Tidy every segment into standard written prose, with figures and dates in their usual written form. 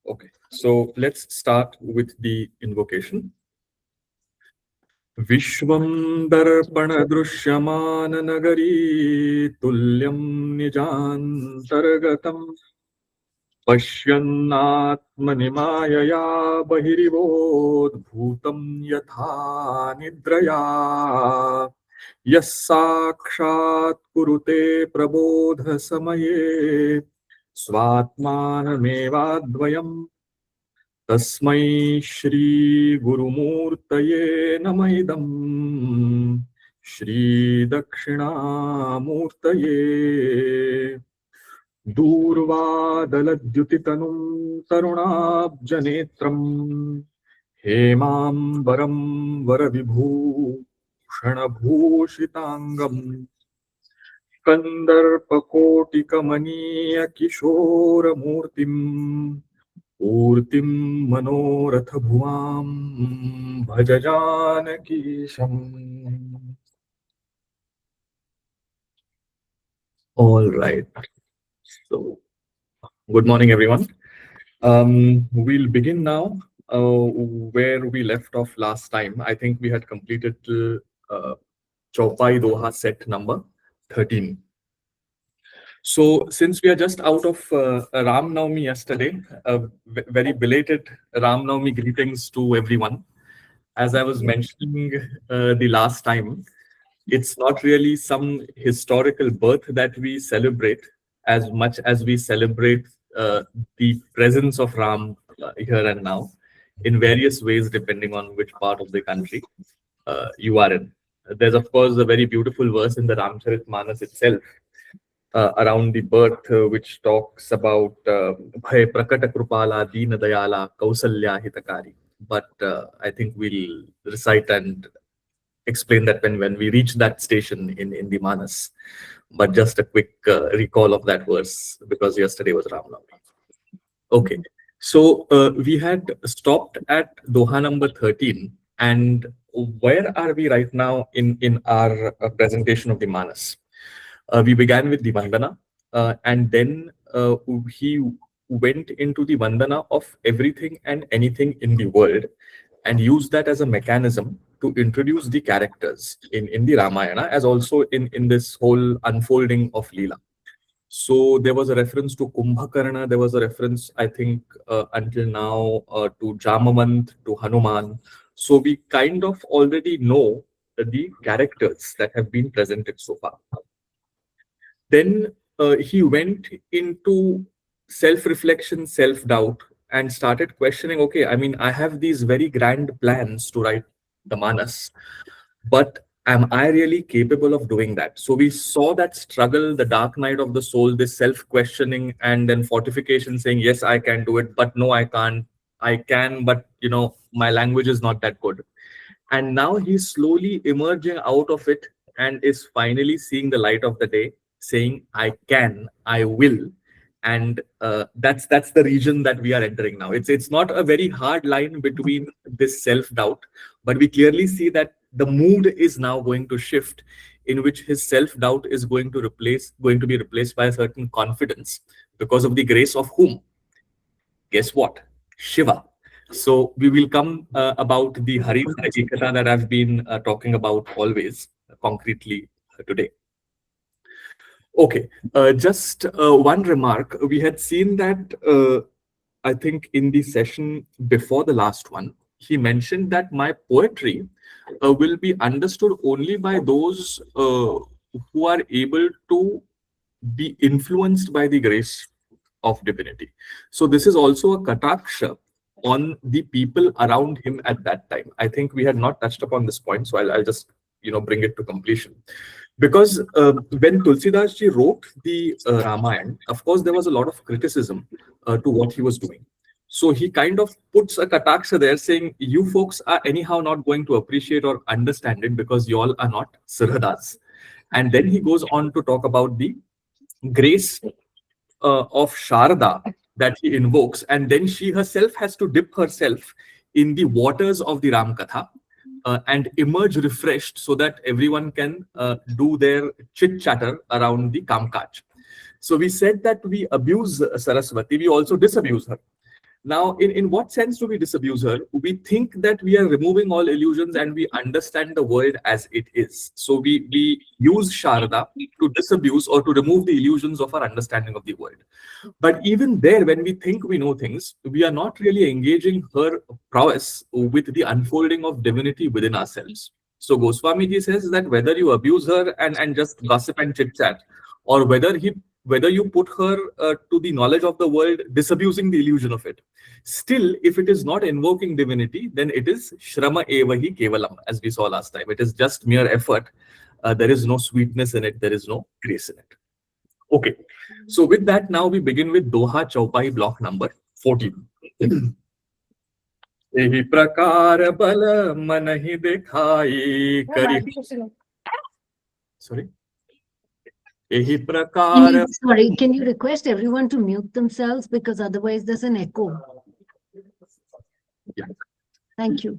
Okay, so let's start with the invocation. Vishwam darpana drushyamana nagari tulyam nijantargatam pashyannatmani mayaya bahiribodbhutam yatha nidraya यः साक्षात् कुरुते प्रबोध समये स्वात्मानमेवाद्वयम् तस्मै श्री गुरुमूर्तये नमः इदम् श्री दक्षिणामूर्तये दूर्वादलद्युतितनुं तरुणाब्जनेत्रम् हेमाम्बरं वरविभूषणभूषिताङ्गम् कन्दर्पकोटिकमनीयकिशोरमूर्तिम् पूर्तिं मनोरथभुवां भज जानकीशम्. All right. So, good morning, everyone. We'll begin now where we left off last time. I think we had completed Chaupai Doha set number 13. So since we are just out of Ram Navami yesterday, very belated Ram Navami greetings to everyone. As I was mentioning the last time, it's not really some historical birth that we celebrate as much as we celebrate the presence of Ram here and now in various ways, depending on which part of the country you are in. There's, of course, a very beautiful verse in the Rāmacaritamānasa itself around the birth, which talks about Bhai Prakata Krupala Deena Dayala Kausalya Hitakari. But I think we'll recite and explain that when we reach that station in the Manas. But just a quick recall of that verse, because yesterday was Ram Navami. Okay, so we had stopped at Doha number 13, and where are we right now in our presentation of the Manas? We began with the Vandana, and then he went into the Vandana of everything and anything in the world and used that as a mechanism to introduce the characters in the Ramayana, as also in this whole unfolding of Leela. So there was a reference to Kumbhakarna, there was a reference, I think, until now to Jamavant, to Hanuman. So we kind of already know the characters that have been presented so far. Then he went into self-reflection, self-doubt, and started questioning, okay, I mean, I have these very grand plans to write the Manas, but am I really capable of doing that? So we saw that struggle, the dark night of the soul, this self-questioning, and then fortification saying, yes, I can do it, but no, I can't. I can, but my language is not that good. And now he's slowly emerging out of it and is finally seeing the light of the day, saying, I can, I will. And that's the region that we are entering now. It's not a very hard line between this self-doubt, but we clearly see that the mood is now going to shift, in which his self-doubt is going to be replaced by a certain confidence, because of the grace of whom? Guess what? Shiva. So we will come about the Harita Ekata that I've been talking about always concretely today. Okay, just one remark. We had seen that, I think in the session before the last one, he mentioned that my poetry will be understood only by those who are able to be influenced by the grace of divinity. So this is also a kataksha on the people around him at that time. I think we had not touched upon this point, so I'll just bring it to completion. Because when Tulsidas ji wrote the Ramayana, of course, there was a lot of criticism to what he was doing. So he kind of puts a kataksha there saying, you folks are anyhow not going to appreciate or understand it because you all are not Sirhadas. And then he goes on to talk about the grace of Sharda that he invokes. And then she herself has to dip herself in the waters of the Ram Katha. And emerge refreshed so that everyone can do their chit-chatter around the Kamkaj. So we said that we abuse Saraswati, we also disabuse her. Now, in what sense do we disabuse her? We think that we are removing all illusions and we understand the world as it is. So we use Sharda to disabuse or to remove the illusions of our understanding of the world. But even there, when we think we know things, we are not really engaging her prowess with the unfolding of divinity within ourselves. So Goswamiji says that whether you abuse her and just gossip and chit chat, or whether you put her to the knowledge of the world, disabusing the illusion of it. Still, if it is not invoking divinity, then it is Shrama Evahi Kevalam, as we saw last time. It is just mere effort. There is no sweetness in it. There is no grace in it. Okay. So with that, now we begin with Doha Chaupai block number 14. एहि प्रकार बल मन ही दिखाई करी. Sorry. एहि प्रकार. Sorry, can you request everyone to mute themselves because otherwise there's an echo? Yeah. Thank you.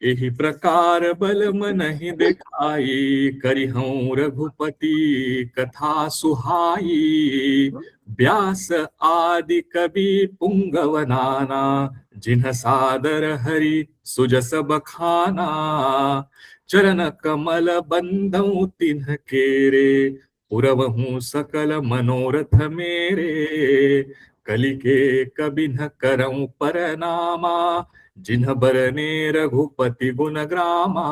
एहि प्रकार बल मन ही दिखाई करिहऊँ रघुपति कथा सुहाई व्यास आदि कवि पुंगव नाना जिन्ह सादर हरि सुजस बखाना चरण कमल बंदौ तिन्ह केरे पुरवहूँ सकल मनोरथ मेरे कलिके कबि न करऊँ परनामा जिन्ह बरने रघुपति गुण ग्रामा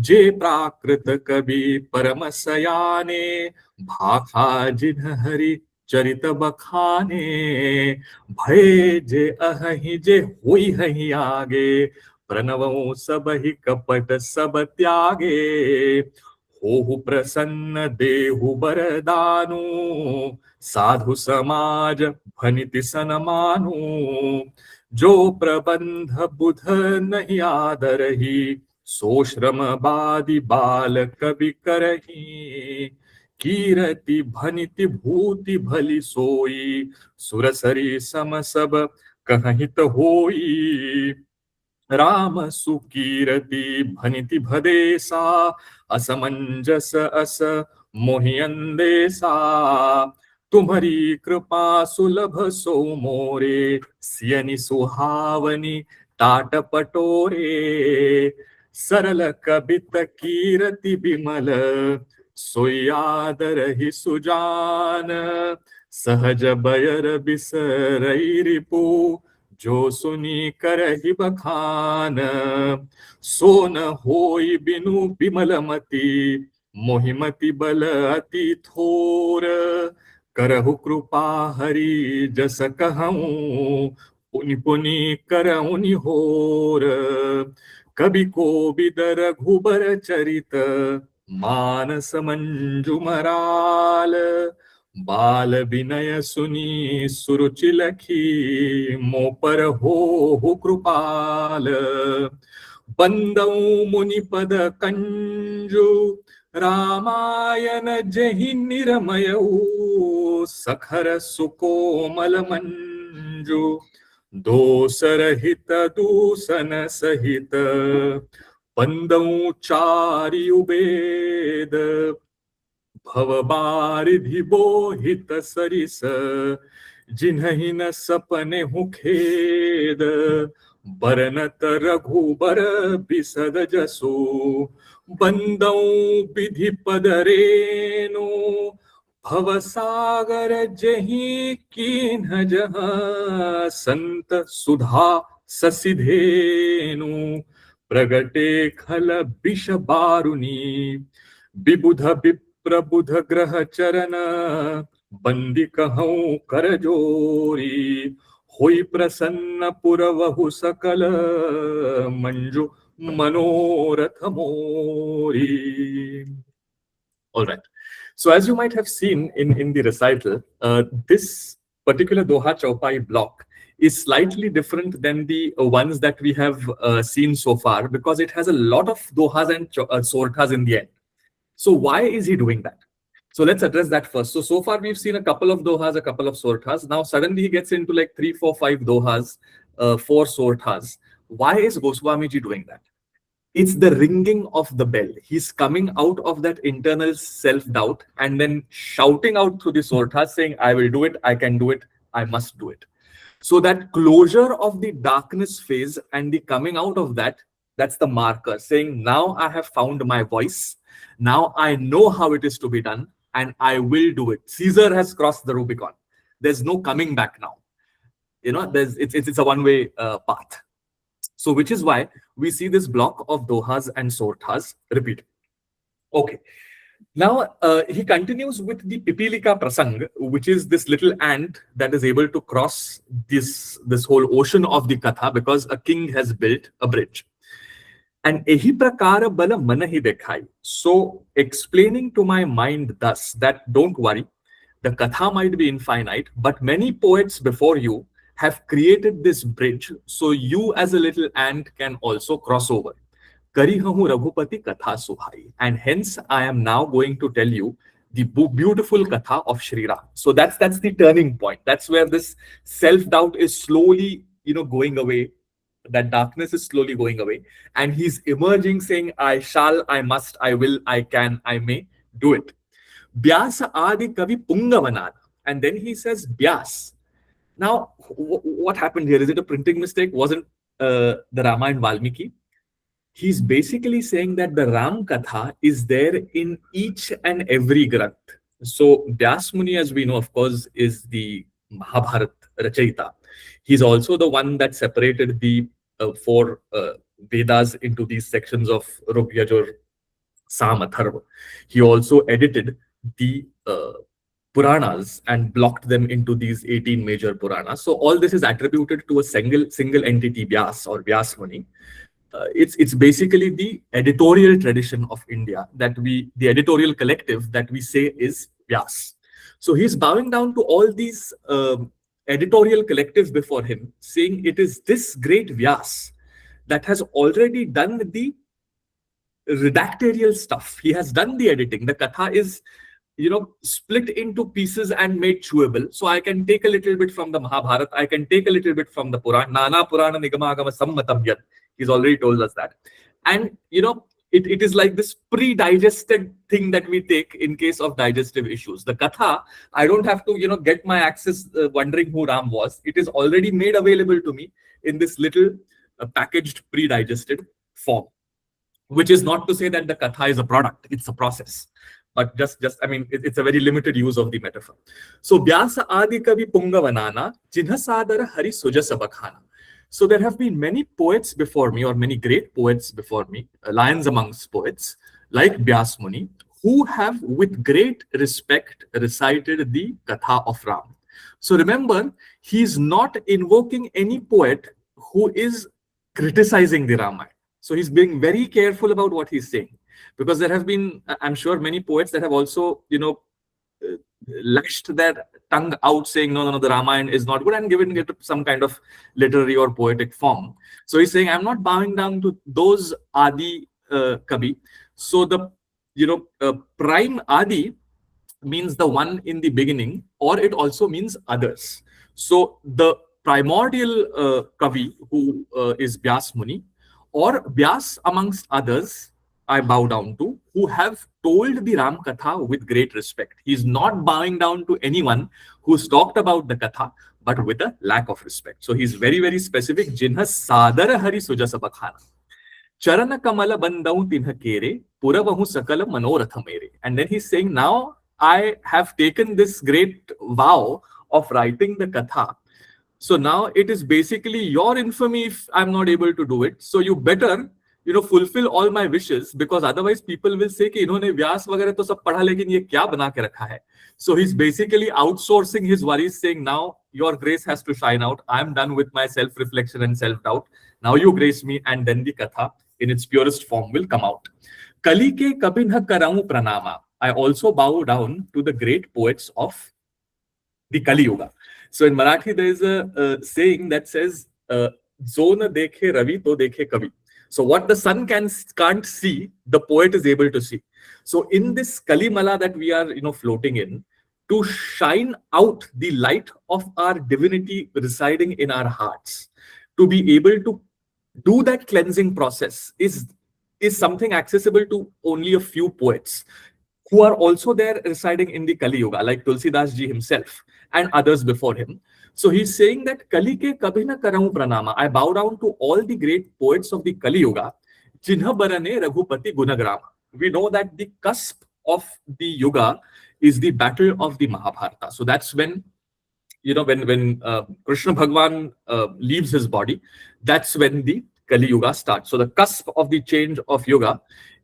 जे प्राकृत कवि परम सयाने भाखा जिन्ह हरि चरित बखाने भय जे अहि जे हुई हहि आगे प्रणवों सब ही कपट सब त्यागे होहु प्रसन्न देहु बरदानु साधु समाज भनिति सनमानु जो प्रबंध बुध नहीं आदरही सो श्रम बादि बाल कवि करही कीरति भनिति भूति भली सोई सुरसरी सम सब कहहित होई राम सुकीरति भनिति भदेसा असमंजस अस मोहियंदेसा तुम्हारी कृपा सुलभ सो मोरे सियनि सुहावनी टाट पटोरे सरल कबित कीरति बिमल सोयादर ही सुजान सहज बयर बिसरई रिपु जो सुनी करहि बखान सो न होई बिनु बिमलमति मोहिमति बल अति थोर करहु कृपा हरि जस कहूँ पुनि पुनि करऊँ निहोर कवि को बिदर घुबर चरित मानस मंजुमराल बाल विनय सुनी सुरुचि लखी मो पर हो कृपाल बंदौ मुनि पद कंजु रामायण जहि निरमयऊ सखर सुकोमल मंजु दोसरहित दूसन सहित बंदौ चारि उबेद भव बारिधि बोहित सरिस जिन्हि न सपने हूँ खेद बरनत रघुबर बिसद जसु बंदौ विधि पद रेनु भव सागर जहि कीन्ह जहाँ संत सुधा ससिधेनु प्रगटे खल विष बारुनी विबुध प्रबुध ग्रह चरण बंदी कहूँ कर जोरी होई प्रसन्न पुरवहु सकल मंजु मनोरथ मोरी. All right. So as you might have seen in the recital, this particular Doha Chaupai block is slightly different than the ones that we have seen so far because it has a lot of dohas and sortas in the end. So why is he doing that? So let's address that first. So far we've seen a couple of dohas, a couple of sortas. Now suddenly he gets into like 3, 4, 5 dohas, 4 sortas. Why is Goswamiji doing that? It's the ringing of the bell. He's coming out of that internal self-doubt and then shouting out through the sortas saying, I will do it, I can do it, I must do it. So that closure of the darkness phase and the coming out of that, that's the marker saying, now I have found my voice. Now I know how it is to be done and I will do it. Caesar has crossed the Rubicon. There's no coming back now. It's a one-way path. So which is why we see this block of Dohas and Sorthas repeat. Okay. Now, he continues with the Pipilika Prasang, which is this little ant that is able to cross this whole ocean of the Katha because a king has built a bridge. And ehi prakara bala manahi dekhai. So, explaining to my mind thus that don't worry, the Katha might be infinite, but many poets before you have created this bridge, so you as a little ant can also cross over. Karihahu Raghupati Katha Suhai. And hence I am now going to tell you the beautiful Katha of Shri Ram. So that's the turning point. That's where this self-doubt is slowly, going away. That darkness is slowly going away. And he's emerging saying, I shall, I must, I will, I can, I may do it. Vyasa Adi Kavi Pungavanana. And then he says Vyas. Now, what happened here? Is it a printing mistake? Wasn't the Ramayana Valmiki? He's basically saying that the Ram Katha is there in each and every Granth. So Vyas Muni, as we know, of course, is the Mahabharata Rachayita. He's also the one that separated the four Vedas into these sections of Rug, Yajur, Sam, Atharva. He also edited the Puranas and blocked them into these 18 major Puranas. So all this is attributed to a single entity, Vyas or Vyas Muni. It's basically the editorial tradition of India the editorial collective that we say is Vyas. So he's bowing down to all these editorial collectives before him, saying it is this great Vyas that has already done the redactorial stuff. He has done the editing. The Katha is split into pieces and made chewable. So I can take a little bit from the Mahabharata, I can take a little bit from the Purana. Nana Purana Nigama Agama Sammatam Yad. He's already told us that. And, it is like this pre-digested thing that we take in case of digestive issues. The Katha, I don't have to, get my access wondering who Ram was. It is already made available to me in this little packaged pre-digested form, which is not to say that the Katha is a product. It's a process. But it's a very limited use of the metaphor. So, Vyasa Adi Kavi Pungavanana, Jinhasadara Hari Sujasa Bakhana. So there have been many poets before me, or many great poets before me, lions amongst poets, like Vyas Muni, who have with great respect recited the Katha of Ram. So remember, he's not invoking any poet who is criticizing the Ramayana. So he's being very careful about what he's saying. Because there have been, I'm sure, many poets that have also, lashed their tongue out saying, no, the Ramayana is not good, and given it some kind of literary or poetic form. So he's saying, I'm not bowing down to those Adi Kavi. So the, prime Adi means the one in the beginning, or it also means others. So the primordial Kavi, who is Vyas Muni, or Vyas amongst others, I bow down to, who have told the Ram Katha with great respect. He's not bowing down to anyone who's talked about the Katha, but with a lack of respect. So he's very, very specific. Jinha sadara hari sujasa bakhana. Charana kamala bandau tinha kere, puravahu sakala manoratha mere. And then he's saying, now I have taken this great vow of writing the Katha. So now it is basically your infamy if I'm not able to do it. So you better fulfill all my wishes, because otherwise people will say कि इन्होंने व्यास वगैरह तो सब पढ़ा लेकिन ये क्या बना के रखा है. So he's basically outsourcing his worries, saying, now your grace has to shine out. I'm done with my self-reflection and self-doubt. Now you grace me, and then the Katha in its purest form will come out. Kali ke kabhi na karaun pranama. I also bow down to the great poets of the Kali Yuga. So in Marathi there is a saying that says, "Jo na dekhe Ravi to dekhe Kavi." So what the sun can't see, the poet is able to see. So in this Kalimala that we are floating in, to shine out the light of our divinity residing in our hearts, to be able to do that cleansing process is something accessible to only a few poets. who are also there residing in the Kali Yuga, like Tulsidas ji himself and others before him. So he's saying that Kali ke kabhi na karaun pranama. I bow down to all the great poets of the Kali Yuga. Jinha barane Raghupati gunagrama. We know that the cusp of the Yuga is the battle of the Mahabharata. So that's when, when Krishna Bhagwan leaves his body, that's when the Kali Yuga starts. So the cusp of the change of Yuga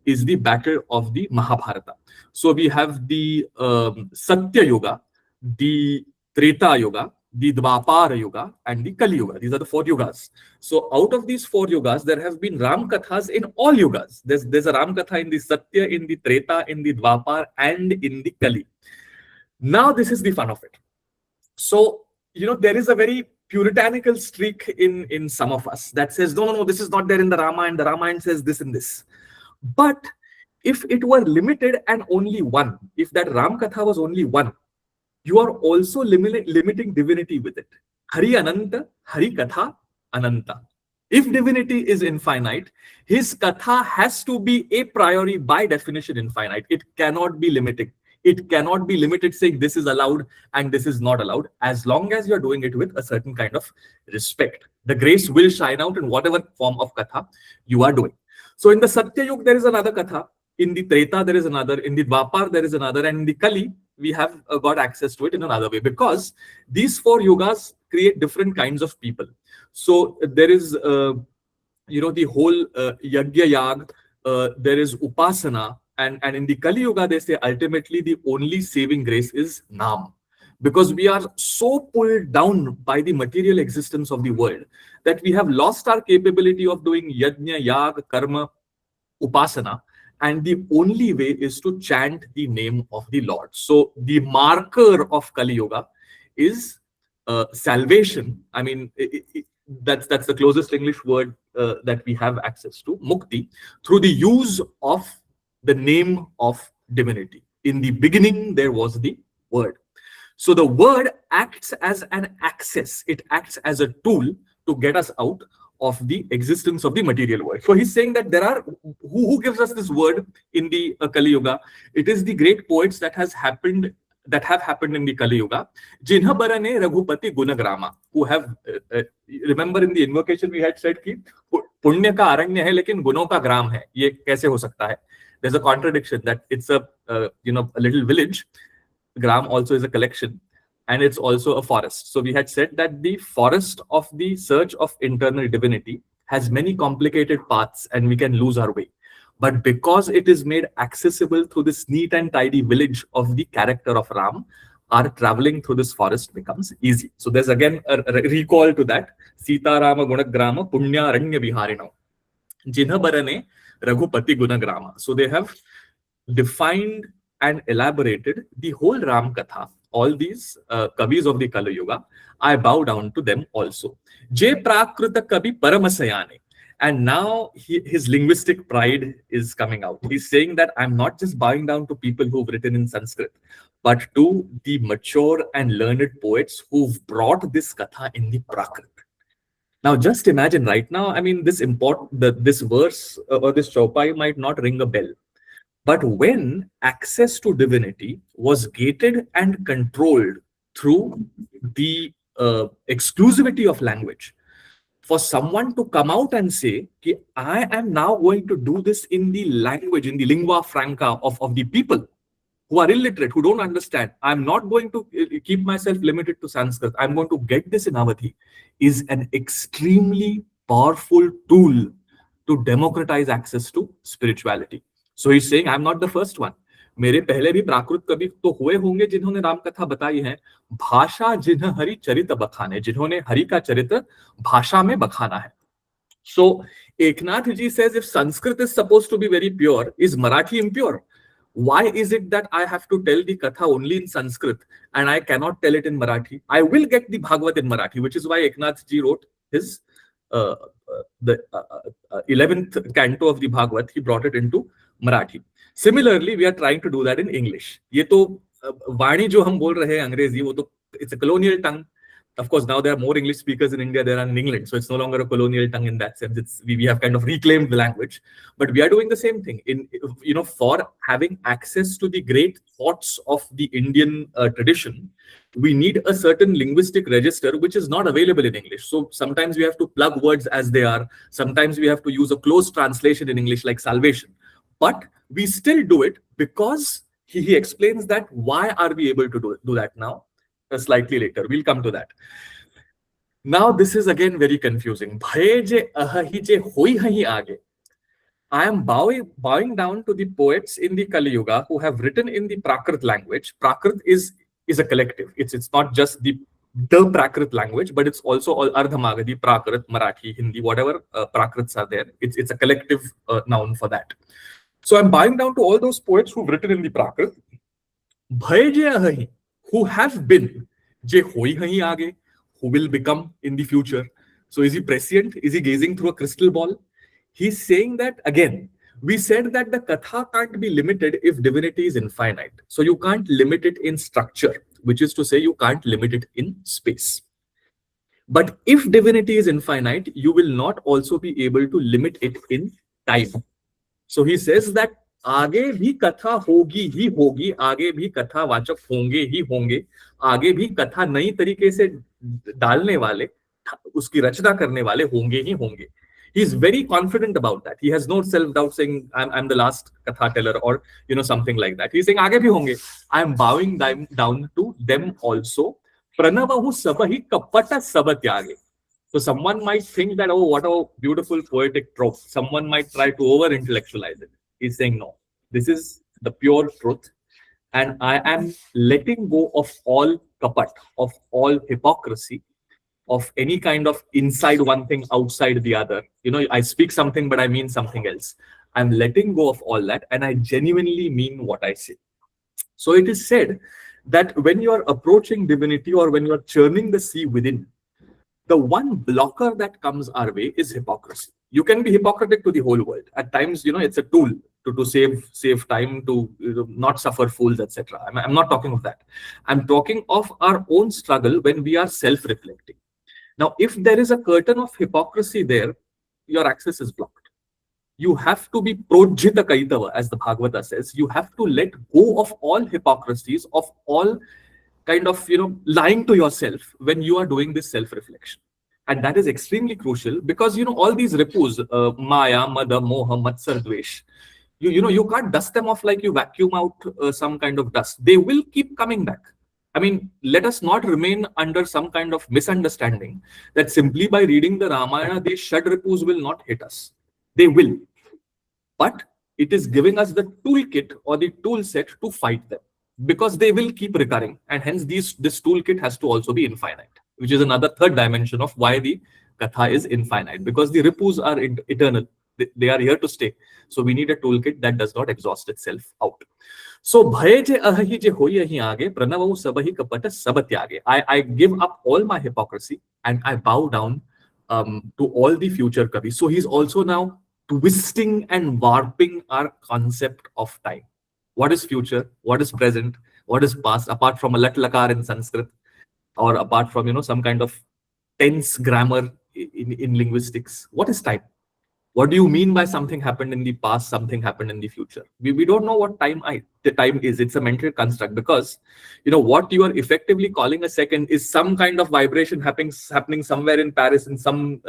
is the battle of the Mahabharata. So we have the Satya Yuga, the Treta Yuga, the Dvapara Yuga, and the Kali Yuga. These are the 4 yugas. So out of these 4 yugas, there have been Ram Kathas in all yugas. There's a Ram Katha in the Satya, in the Treta, in the Dvapar, and in the Kali. Now this is the fun of it. So, there is a very puritanical streak in some of us that says, no, this is not there in the Ramayana. The Ramayana says this and this. But if it were limited and only one, if that Ram Katha was only one, you are also limiting divinity with it. Hari Ananta, Hari Katha Ananta. If divinity is infinite, his Katha has to be a priori by definition infinite. It cannot be limiting. It cannot be limited saying this is allowed and this is not allowed, as long as you're doing it with a certain kind of respect. The grace will shine out in whatever form of Katha you are doing. So in the Satya Yuga, there is another Katha. In the Treta, there is another. In the Dvapar, there is another. And in the Kali, we have got access to it in another way, because these 4 yugas create different kinds of people. So there is, the whole Yagya Yag, there is Upasana, and in the Kali Yuga, they say ultimately the only saving grace is Nam. Because we are so pulled down by the material existence of the world that we have lost our capability of doing Yajna, Yag, Karma, Upasana. And the only way is to chant the name of the Lord. So the marker of Kali Yuga is salvation. I mean, that's the closest English word that we have access to, mukti, through the use of the name of divinity. In the beginning, there was the word. So the word acts as an access. It acts as a tool to get us out of the existence of the material world. So he's saying that there are, who gives us this word in the Kali Yuga? It is the great poets that have happened in the Kali Yuga. Jinha barane Raghupati gunagrama, who have, remember in the invocation we had said ki punya ka aranya hai lekin gunon ka gram hai. Ye kaise ho sakta hai? There's a contradiction that it's a little village. Gram also is a collection. And it's also a forest. So we had said that the forest of the search of internal divinity has many complicated paths and we can lose our way. But because it is made accessible through this neat and tidy village of the character of Ram, our traveling through this forest becomes easy. So there's again a recall to that. Sita Rama Gunagrama Punya Ranya Viharino. Jinha Barane Raghupati Gunagrama. So they have defined and elaborated the whole Ram Katha. All these kavis of the Kali Yuga, I bow down to them also. Je Prakruta Kavi Paramasayane. And now his linguistic pride is coming out. He's saying that I'm not just bowing down to people who've written in Sanskrit, but to the mature and learned poets who've brought this Katha in the Prakrit. Now just imagine right now, I mean, this verse or this chaupai might not ring a bell. But when access to divinity was gated and controlled through the exclusivity of language, for someone to come out and say, I am now going to do this in the language, in the lingua franca of the people who are illiterate, who don't understand. I'm not going to keep myself limited to Sanskrit. I'm going to get this in Avadhi, is an extremely powerful tool to democratize access to spirituality. So he's saying, I'm not the first one. मेरे पहले भी प्राकृत कवि तो हुए होंगे जिन्होंने राम कथा बताई है. भाषा जिन्ह हरि चरित बखाने, जिन्होंने हरि का चरित्र भाषा में बखाना है. So Eknath ji says, if Sanskrit is supposed to be very pure, is Marathi impure? Why is it that I have to tell the katha only in Sanskrit and I cannot tell it in Marathi? I will get the Bhagavad in Marathi, which is why Eknath ji wrote his the 11th canto of the Bhagavad. He brought it into Marathi. Similarly, we are trying to do that in English. ये तो वाणी जो हम बोल रहे हैं अंग्रेजी, वो तो it's a colonial tongue. Of course, now there are more English speakers in India than in England, so it's no longer a colonial tongue in that sense. We have kind of reclaimed the language, but we are doing the same thing for having access to the great thoughts of the Indian tradition. We need a certain linguistic register which is not available in English. So sometimes we have to plug words as they are. Sometimes we have to use a close translation in English like salvation, but we still do it because he explains that why are we able to do that now. Slightly later, we'll come to that. Now this is again very confusing. Bhaye je ahahi je hoi hahi aage. I am bowing down to the poets in the Kali Yuga who have written in the Prakrit language. Prakrit is a collective. It's not just the Prakrit language, but it's also all Ardhamagadi, Prakrit, Marathi, Hindi, whatever Prakrits are there. It's a collective noun for that. So I'm bowing down to all those poets who've written in the Prakrit. Bhaye je ahahi, who have been, je hoi hahi aage, who will become in the future. So is he prescient? Is he gazing through a crystal ball? He's saying that, again, we said that the katha can't be limited if divinity is infinite. So you can't limit it in structure, which is to say you can't limit it in space. But if divinity is infinite, you will not also be able to limit it in time. So he says that आगे भी कथा होगी ही होगी, आगे भी कथा वाचक होंगे ही होंगे, आगे भी कथा नई तरीके से डालने वाले, उसकी रचना करने वाले होंगे ही होंगे. He is very confident about that. He has no self-doubt saying I'm the last katha teller or something like that. He's saying आगे भी होंगे. I am bowing down to them also. Pranavahu sabahi kapata sabatyage. So someone might think that, oh, what a beautiful poetic trope. Someone might try to over-intellectualize it. He's saying, no, this is the pure truth. And I am letting go of all kapat, of all hypocrisy, of any kind of inside one thing, outside the other. I speak something, but I mean something else. I'm letting go of all that, and I genuinely mean what I say. So it is said that when you are approaching divinity or when you are churning the sea within, the one blocker that comes our way is hypocrisy. You can be hypocritic to the whole world. At times, it's a tool to save time, to not suffer fools, etc. I'm not talking of that. I'm talking of our own struggle when we are self-reflecting. Now, if there is a curtain of hypocrisy there, your access is blocked. You have to be projita kaitava, as the Bhagavata says. You have to let go of all hypocrisies, of all kind of, lying to yourself when you are doing this self-reflection. And that is extremely crucial because, all these ripus, Maya, Mada, Moha, Matsar, Dvesh, you can't dust them off like you vacuum out some kind of dust. They will keep coming back. I mean, let us not remain under some kind of misunderstanding that simply by reading the Ramayana, these Shad ripus will not hit us. They will. But it is giving us the toolkit or the tool set to fight them, because they will keep recurring, and hence this toolkit has to also be infinite, which is another third dimension of why the katha is infinite, because the ripus are eternal. They are here to stay. So we need a toolkit that does not exhaust itself out. So bhaye je ahahi je hoi ahi aage, pranavahu sabahi kapata sabatyage. I give up all my hypocrisy and I bow down to all the future kavis. So he's also now twisting and warping our concept of time. What is future? What is present? What is past? Apart from a lat lakar in Sanskrit, or apart from some kind of tense grammar in linguistics, what is time? What do you mean by something happened in the past, something happened in the future? We don't know what time is. It's a mental construct, because what you are effectively calling a second is some kind of vibration happening somewhere in Paris in some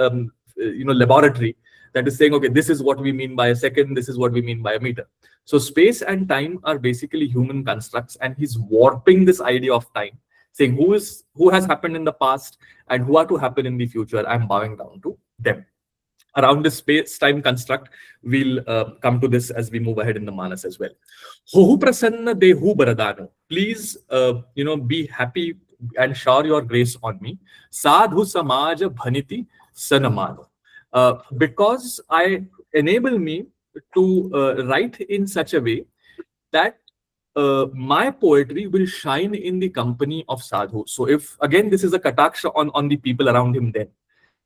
laboratory that is saying, okay, this is what we mean by a second, this is what we mean by a meter. So space and time are basically human constructs, and he's warping this idea of time, saying who has happened in the past and who are to happen in the future. I'm bowing down to them. Around this space-time construct, we'll come to this as we move ahead in the Manas as well. Hohu prasanna dehu baradano. Please, be happy and shower your grace on me. Sadhu samaja bhaniti sanamano. Because I enable me to write in such a way that my poetry will shine in the company of sadhu. So if, again, this is a kataksha on the people around him then,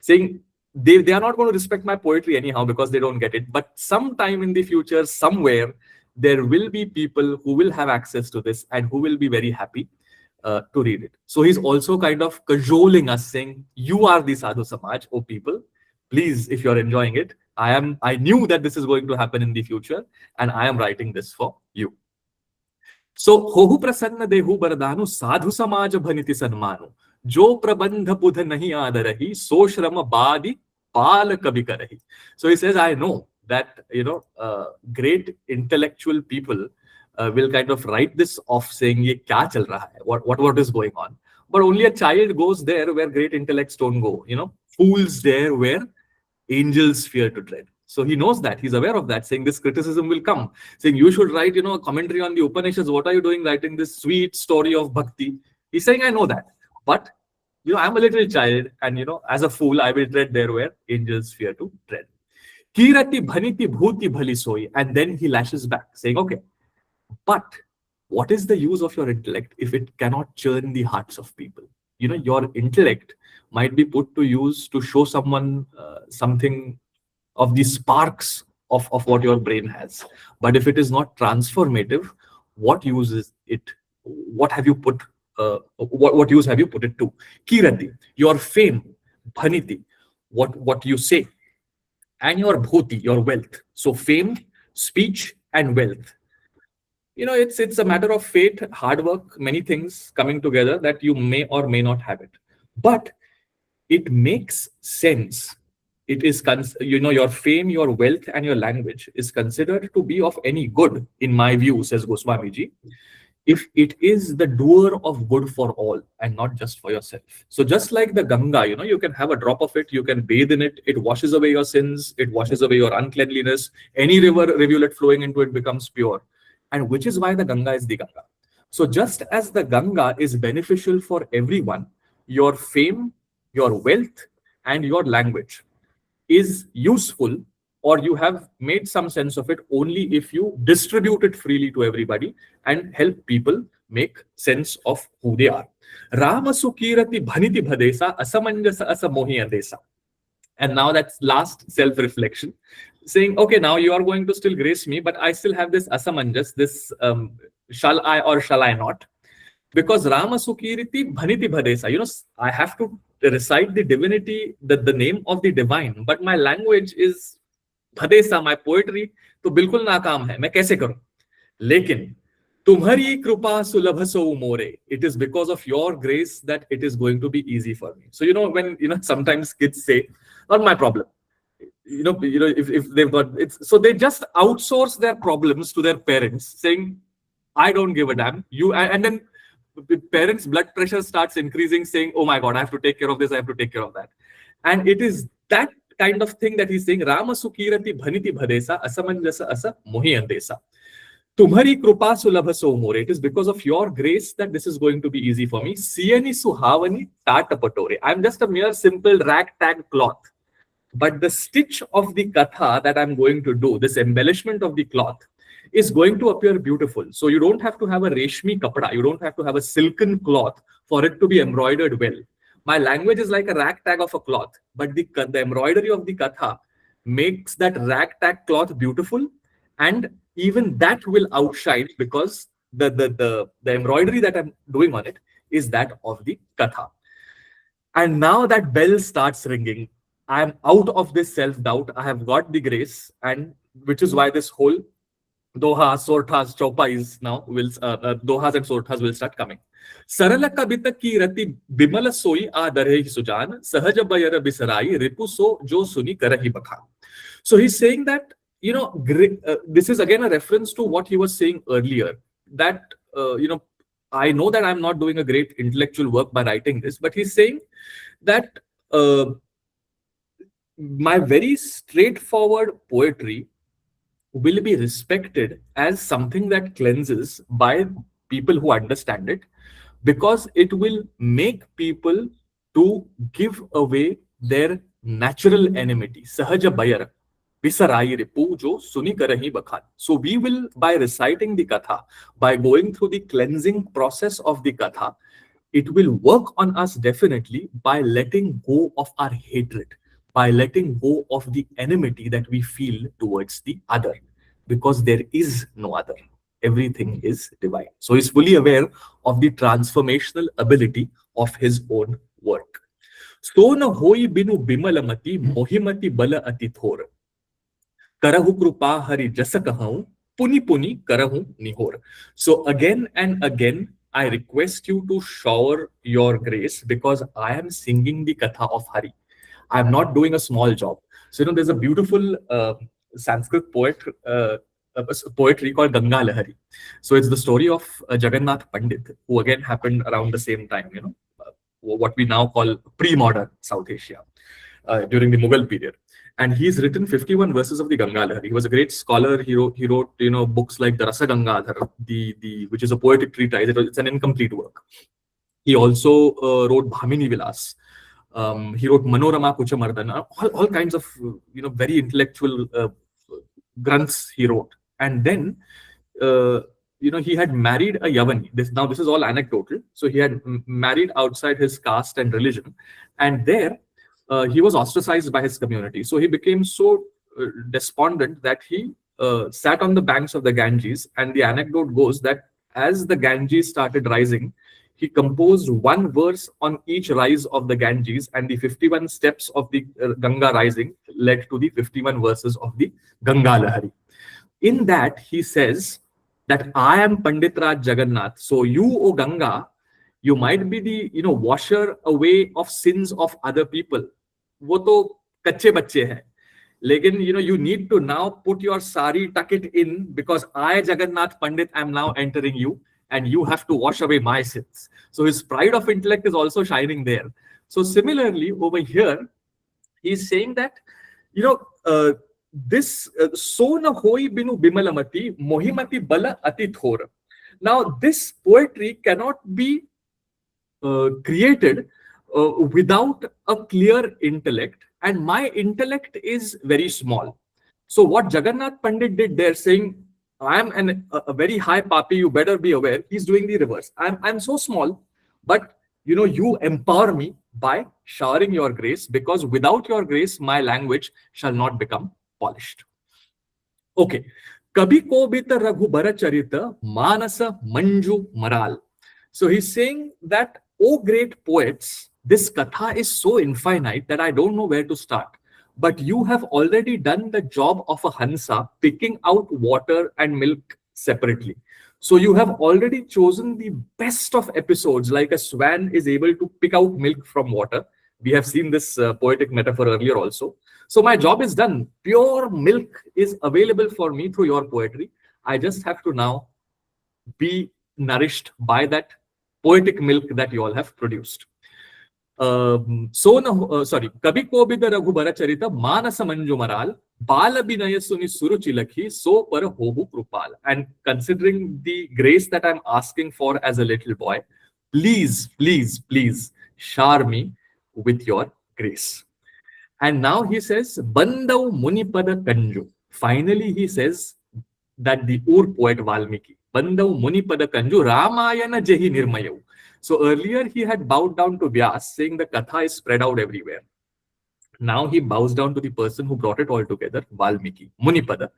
saying, they are not going to respect my poetry anyhow because they don't get it. But sometime in the future, somewhere, there will be people who will have access to this and who will be very happy to read it. So he's also kind of cajoling us, saying, "You are the Sadhu Samaj, oh people. Please, if you're enjoying it, I knew that this is going to happen in the future, and I am writing this for you." So होहु प्रसन्न देहु बरदानु साधु समाज भनिति सन्मानु जो प्रबंध पुध नहीं आदरही सो श्रम बादि पाल कवि करही. So he says, I know that great intellectual people will kind of write this off, saying ये क्या चल रहा है, what is going on. But only a child goes there where great intellects don't go. Fools dare where angels fear to tread. So he knows that, he's aware of that, saying this criticism will come, saying you should write, a commentary on the Upanishads. What are you doing writing this sweet story of bhakti? He's saying, I know that, but I'm a little child, and as a fool, I will tread there where angels fear to tread. Kirati bhaniti bhuti bhali soi, and then he lashes back, saying, okay, but what is the use of your intellect if it cannot churn the hearts of people? Your intellect might be put to use to show someone something of the sparks of what your brain has. But if it is not transformative, what use is it? What have you put? What use have you put it to? Kirati, your fame, bhaniti, what you say, and your bhuti, your wealth. So fame, speech, and wealth. It's a matter of fate, hard work, many things coming together that you may or may not have it. But it makes sense. It is, your fame, your wealth, and your language is considered to be of any good, in my view, says Goswamiji, if it is the doer of good for all and not just for yourself. So just like the Ganga, you can have a drop of it, you can bathe in it, it washes away your sins, it washes away your uncleanliness. Any rivulet flowing into it becomes pure. And which is why the Ganga is the Ganga. So just as the Ganga is beneficial for everyone, your fame, your wealth, and your language is useful, or you have made some sense of it only if you distribute it freely to everybody and help people make sense of who they are. Rama sukirati bhaniti bhadesa asamanjasa asamohi adesa. And now that's last self-reflection, saying, okay, now you are going to still grace me, but I still have this asamanjas, this shall I or shall I not? Because Rama sukiriti bhaniti bhadesa, I have to recite the divinity, the name of the divine, but my language is bhadesa, my poetry, to bilkul naakaam hai, main kaise karu? Lekin tumhari kripa sulabh so more, it is because of your grace that it is going to be easy for me. So when sometimes kids say, not my problem, if they've got it's, so they just outsource their problems to their parents, saying, I don't give a damn, and then the parents' blood pressure starts increasing, saying, oh my God, I have to take care of this, I have to take care of that. And it is that kind of thing that he's saying, Rama sukirati bhaniti bhadesa asamanjasa asa mohi andesa. Tumhari kripa sulabh so more. It is because of your grace that this is going to be easy for me. Siyani suhavani tata patore. I'm just a mere simple ragtag cloth. But the stitch of the katha that I'm going to do, this embellishment of the cloth, is going to appear beautiful. So you don't have to have a reshmi kapda, you don't have to have a silken cloth for it to be embroidered well. My language is like a ragtag of a cloth, but the embroidery of the katha makes that ragtag cloth beautiful, and even that will outshine because the embroidery that I'm doing on it is that of the katha. And now that bell starts ringing. I am out of this self-doubt. I have got the grace, and which is why this whole Doha, Sorthas, Chaupais now will Dohas and Sorthas will start coming. Sarala kabita ki rati bimala soi aadare sujan sahaja bayara bisarai ripu so jo suni karahi bakhan. So he's saying that this is again a reference to what he was saying earlier, that I know that I'm not doing a great intellectual work by writing this, but he's saying that my very straightforward poetry will be respected as something that cleanses by people who understand it, because it will make people to give away their natural enmity. Sahaja bayara bisarai ripu jo suni karahi bakhan. So we will, by reciting the katha, by going through the cleansing process of the katha, it will work on us definitely by letting go of our hatred, by letting go of the enmity that we feel towards the other, because there is no other. everything is divine. So he's fully aware of the transformational ability of his own work. So na hoi binu bimalamati mohimati bala ati thor. Karahu krupa hari jasa kahau, puni puni karahu nihor. So again and again, I request you to shower your grace because I am singing the katha of Hari. I'm not doing a small job. So, there's a beautiful Sanskrit poetry called Ganga Lahari. So it's the story of Jagannath Pandit, who again happened around the same time, what we now call pre-modern South Asia, during the Mughal period. And he's written 51 verses of the Ganga Lahari. He was a great scholar. He wrote books like the Rasa Gangadhar, which is a poetic treatise. It's an incomplete work. He also wrote Bhamini Vilas. He wrote Manorama Kuchamardana, all kinds of very intellectual granths he wrote. And then he had married a Yavani. This is all anecdotal. So he had married outside his caste and religion, and there he was ostracized by his community. So he became so despondent that he sat on the banks of the Ganges. And the anecdote goes that as the Ganges started rising, he composed one verse on each rise of the Ganges, and the 51 steps of the Ganga rising led to the 51 verses of the Ganga Lahari. In that, he says that I am Pandit Raj Jagannath. So you, O Ganga, you might be the washer away of sins of other people. वो तो कच्चे बच्चे हैं. Lekin, you need to now put your sari, tuck it in, because I, Jagannath Pandit, am now entering you, and you have to wash away my sins. So his pride of intellect is also shining there. So similarly, over here, he's saying that, this so na hoi binu bimalamati mohimati bala ati thor. Now, this poetry cannot be created without a clear intellect, and my intellect is very small. So what Jagannath Pandit did there, saying, I am a very high papi, you better be aware, he's doing the reverse. I'm so small, but you empower me by showering your grace, because without your grace, my language shall not become polished. Okay. Kabhi ko bita Rāmacaritamānasa manasa manju maral. So he's saying that, oh great poets, this katha is so infinite that I don't know where to start. But you have already done the job of a Hansa, picking out water and milk separately. So you have already chosen the best of episodes, like a swan is able to pick out milk from water. We have seen this poetic metaphor earlier also. So my job is done. Pure milk is available for me through your poetry. I just have to now be nourished by that poetic milk that you all have produced. Kabhi ko bida Rāmacaritamānasa manasa manju maral, Bāla binaya suni suruchi lakhi, so par hohu krupal. And considering the grace that I'm asking for as a little boy, please, please, please shower me with your grace. And now he says, Bandau Munipada Kanju. Finally, he says that the Ur poet Valmiki, Bandau Munipada Kanju, Ramayana Jehi Nirmayav. So earlier he had bowed down to Vyas, saying the katha is spread out everywhere. Now he bows down to the person who brought it all together, Valmiki, Munipada.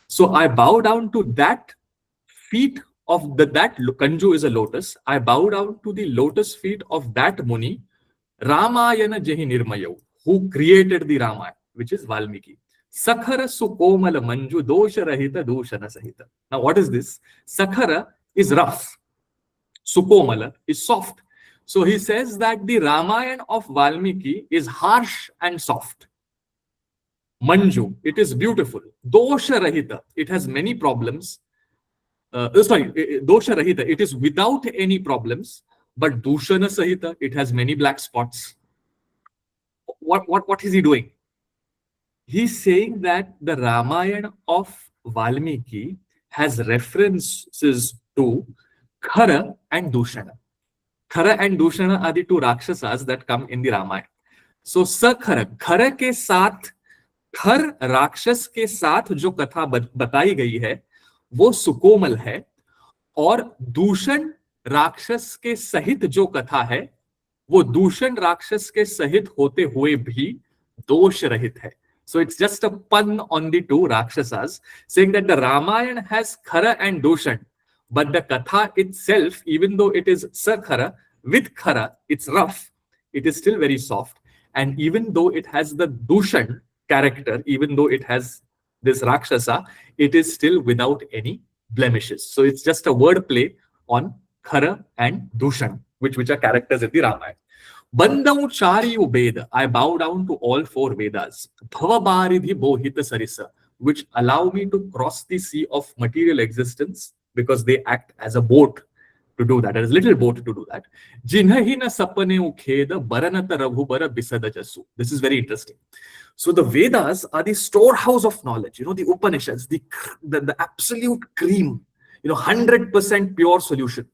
So I bow down to that feet of that Kanju is a lotus. I bow down to the lotus feet of that Muni, Ramayana Jehi Nirmayav, who created the Ramayana, which is Valmiki. Sakhara Sukomala Manju Dosha Rahita Doshana Sahita. Now what is this? Sakhara is rough. Sukomala is soft. So he says that the Ramayana of Valmiki is harsh and soft. Manju, it is beautiful. Dosha Rahita, it has many problems. Dosha Rahita, it is without any problems. But Dushana Sahita, it has many black spots. What is he doing? He's saying that the Ramayana of Valmiki has references to Khara and Dushana. Khara and Dushana are the two Rakshasas that come in the Ramayana. So Sakhara, Khara ke saath, Khar Rakshas ke saath jo katha बताई गई है, वो सुकोमल है, और दूषण राक्षस के सहित जो कथा है, वो दूषण राक्षस के सहित होते हुए भी दोष रहित है. So it's just a pun on the two Rakshasas, saying that the Ramayana has Khara and Dushan, but the Katha itself, even though it is Sakhara, with Khara, it's rough, it is still very soft. And even though it has the Dushan character, even though it has this Rakshasa, it is still without any blemishes. So it's just a word play on Khara and Dushan, which are characters in the Ramayana. Bandau Chariyu Veda, I bow down to all four Vedas. Bhavabaridhi Bohita Sarisa, which allow me to cross the sea of material existence because they act as a boat to do that, as a little boat to do that. Jinhahina Sapane Ukheda Baranata Raghubara Bisada Jasu. This is very interesting. So the Vedas are the storehouse of knowledge, the Upanishads, the absolute cream, 100% pure solution.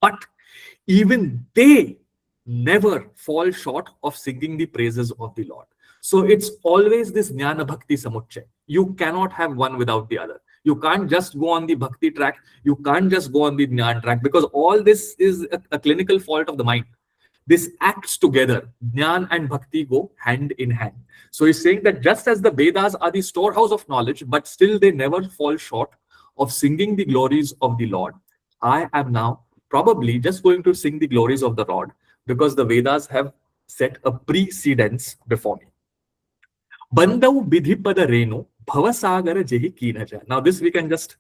But even they never fall short of singing the praises of the Lord. So it's always this Jnana Bhakti Samuchay. You cannot have one without the other. You can't just go on the Bhakti track. You can't just go on the Jnana track, because all this is a clinical fault of the mind. This acts together. Jnana and Bhakti go hand in hand. So he's saying that just as the Vedas are the storehouse of knowledge, but still they never fall short of singing the glories of the Lord, I am now probably just going to sing the glories of the Lord, because the Vedas have set a precedence before me. Bandau Bidhipada Renu Bhavasagara Jehi Kinaja. Now this we can just,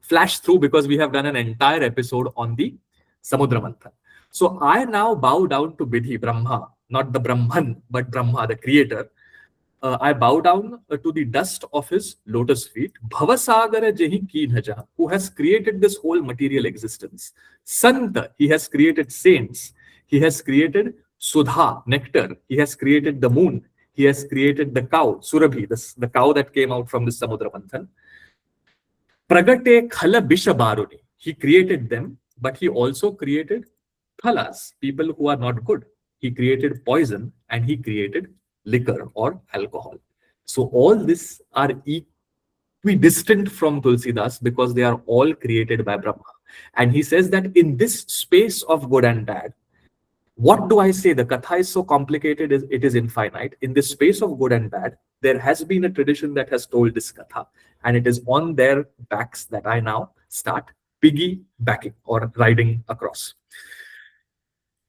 flash through, because we have done an entire episode on the Samudra Manthan. So I now bow down to Bidhi, Brahma, not the Brahman, but Brahma, the creator. I bow down to the dust of his lotus feet. Bhavasagara Jehi Kinaja, who has created this whole material existence. Santa, he has created saints. He has created Sudha, nectar. He has created the moon. He has created the cow, Surabhi, the cow that came out from the Samudra Manthan. Pragate Khala Bishabaruni. He created them, but he also created Khalas, people who are not good. He created poison, and he created liquor or alcohol. So all this are equidistant from Tulsidas, because they are all created by Brahma. And he says that in this space of good and bad, what do I say? The Katha is so complicated, it is infinite. In this space of good and bad, there has been a tradition that has told this Katha, and it is on their backs that I now start piggybacking or riding across.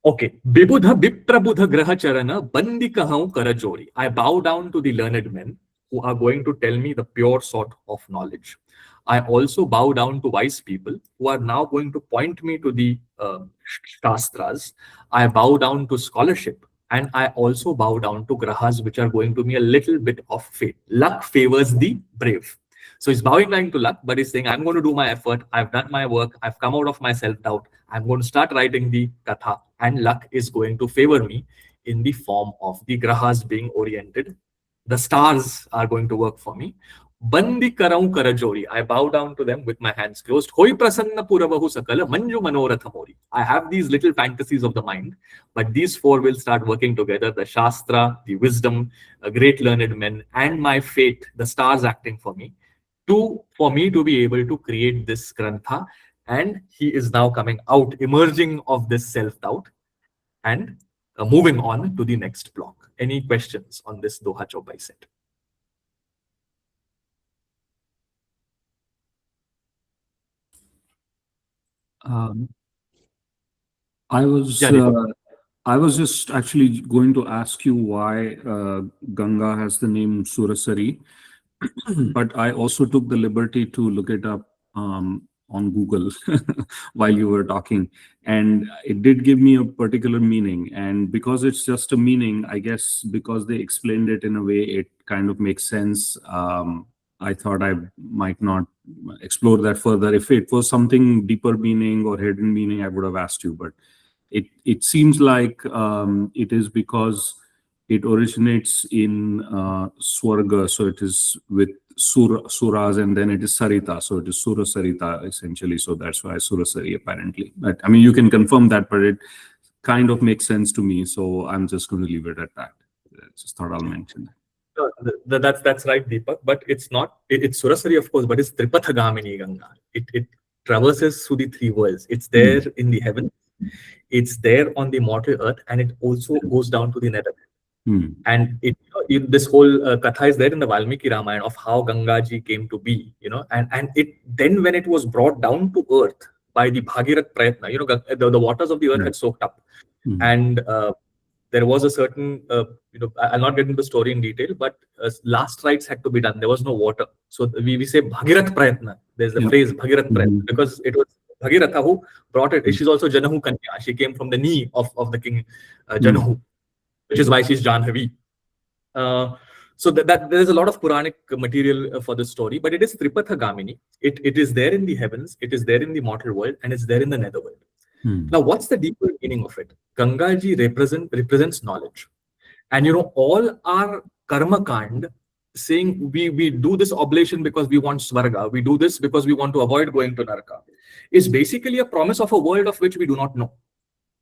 Okay. Bibudha Biprabudha Grahacharana Bandikahau Karajori. I bow down to the learned men who are going to tell me the pure sort of knowledge. I also bow down to wise people who are now going to point me to the Shastras. I bow down to scholarship, and I also bow down to Grahas, which are going to be a little bit of fate. Luck favors the brave. So he's bowing down to luck, but he's saying, I'm going to do my effort. I've done my work. I've come out of my self-doubt. I'm going to start writing the Katha, and luck is going to favor me in the form of the Grahas being oriented. The stars are going to work for me. Bandi Karau Karajori. I bow down to them with my hands closed. Hoi Prasanna Puravahu Sakala Manju Manorathamori. I have these little fantasies of the mind, but these four will start working together. The Shastra, the wisdom, a great learned men, and my fate, the stars acting for me, for me to be able to create this Grantha. And he is now coming out, emerging of this self-doubt, and moving on to the next block. Any questions on this Doha Chaupai set? I was just actually going to ask you why Ganga has the name Surasari, but I also took the liberty to look it up on Google while you were talking, and it did give me a particular meaning. And because it's just a meaning, I guess because they explained it in a way, it kind of makes sense. I thought I might not explore that further. If it was something deeper meaning or hidden meaning, I would have asked you, but it seems like it is because it originates in Swarga, so it is with Suras, and then it is Sarita, so it is Sura Sarita essentially, so that's why Surasari apparently. But I mean, you can confirm that, but it kind of makes sense to me, so I'm just going to leave it at that. I just thought I'll mention that. That's right, Deepak, but it's not, it's Surasari, of course, but it's Tripathagamini Ganga. It traverses through the three worlds. It's there in the heaven, it's there on the mortal earth, and it also goes down to the nether. And this whole katha is there in the Valmiki Ramayana of how Ganga ji came to be, and it then when it was brought down to earth by the Bhagirath Prayatna, the waters of the earth had soaked up, and there was a certain, I'll not get into the story in detail, but last rites had to be done. There was no water. So we say Bhagirath Prayatna. There's the phrase Bhagirath Prayatna because it was Bhagiratha who brought it. She's also Janahu Kanya. She came from the knee of the king Janahu, which is why she's Janhavi. So that there's a lot of Puranic material for this story, but it is Tripatha Gamini. It is there in the heavens, it is there in the mortal world, and it's there in the netherworld. Now, what's the deeper meaning of it? Ganga ji represents knowledge. And all our karma kand, saying we do this oblation because we want svarga, we do this because we want to avoid going to naraka, is basically a promise of a world of which we do not know.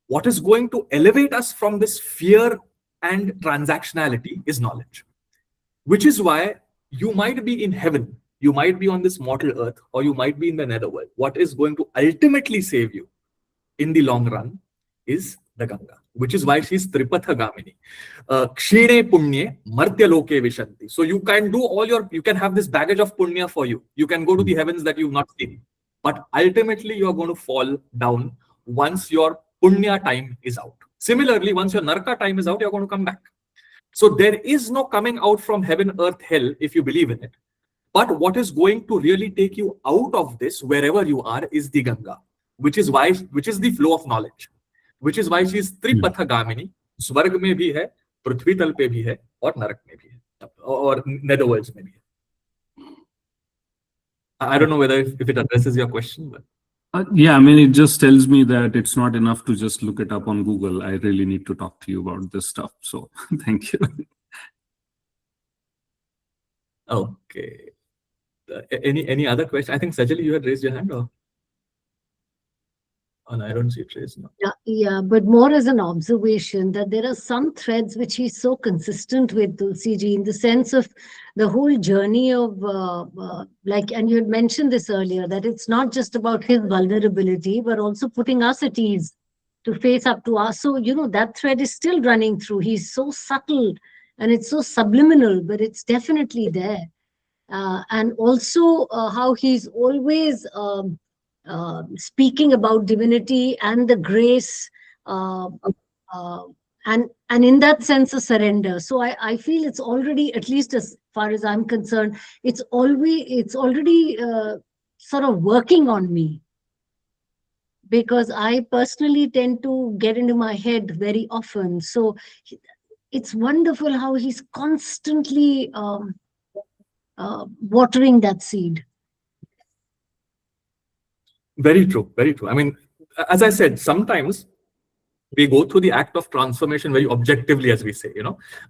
What is going to elevate us from this fear and transactionality is knowledge. Which is why you might be in heaven, you might be on this mortal earth, or you might be in the netherworld. What is going to ultimately save you in the long run is the Ganga, which is why she's Tripatha Gamini. Kshine Punye Martya Loke Vishanti. So you can do you can have this baggage of punya for you. You can go to the heavens that you've not seen. But ultimately, you're going to fall down once your punya time is out. Similarly, once your narka time is out, you're going to come back. So there is no coming out from heaven, earth, hell, if you believe in it. But what is going to really take you out of this, wherever you are, is the Ganga. Which is the flow of knowledge, which is why she is Tripatha Gamini. Swarg mein bhi hai, Prithvi tal pe bhi hai, or Narak mein bhi hai, or netherworlds mein bhi hai. I don't know whether if it addresses your question, but yeah, I mean, it just tells me that it's not enough to just look it up on Google. I really need to talk to you about this stuff. So thank you. Okay. Any other question? I think Sajali, you had raised your hand, or? Oh, no, I don't see it raised now. Yeah, but more as an observation that there are some threads which he's so consistent with, Tulsi ji, in the sense of the whole journey of and you had mentioned this earlier, that it's not just about his vulnerability, but also putting us at ease to face up to us. So, that thread is still running through. He's so subtle and it's so subliminal, but it's definitely there. And also how he's always speaking about divinity and the grace, and in that sense a surrender. So I feel it's already, at least as far as I'm concerned, it's already sort of working on me, because I personally tend to get into my head very often. So it's wonderful how he's constantly watering that seed. Very true, very true. I mean, as I said, sometimes we go through the act of transformation very objectively, as we say.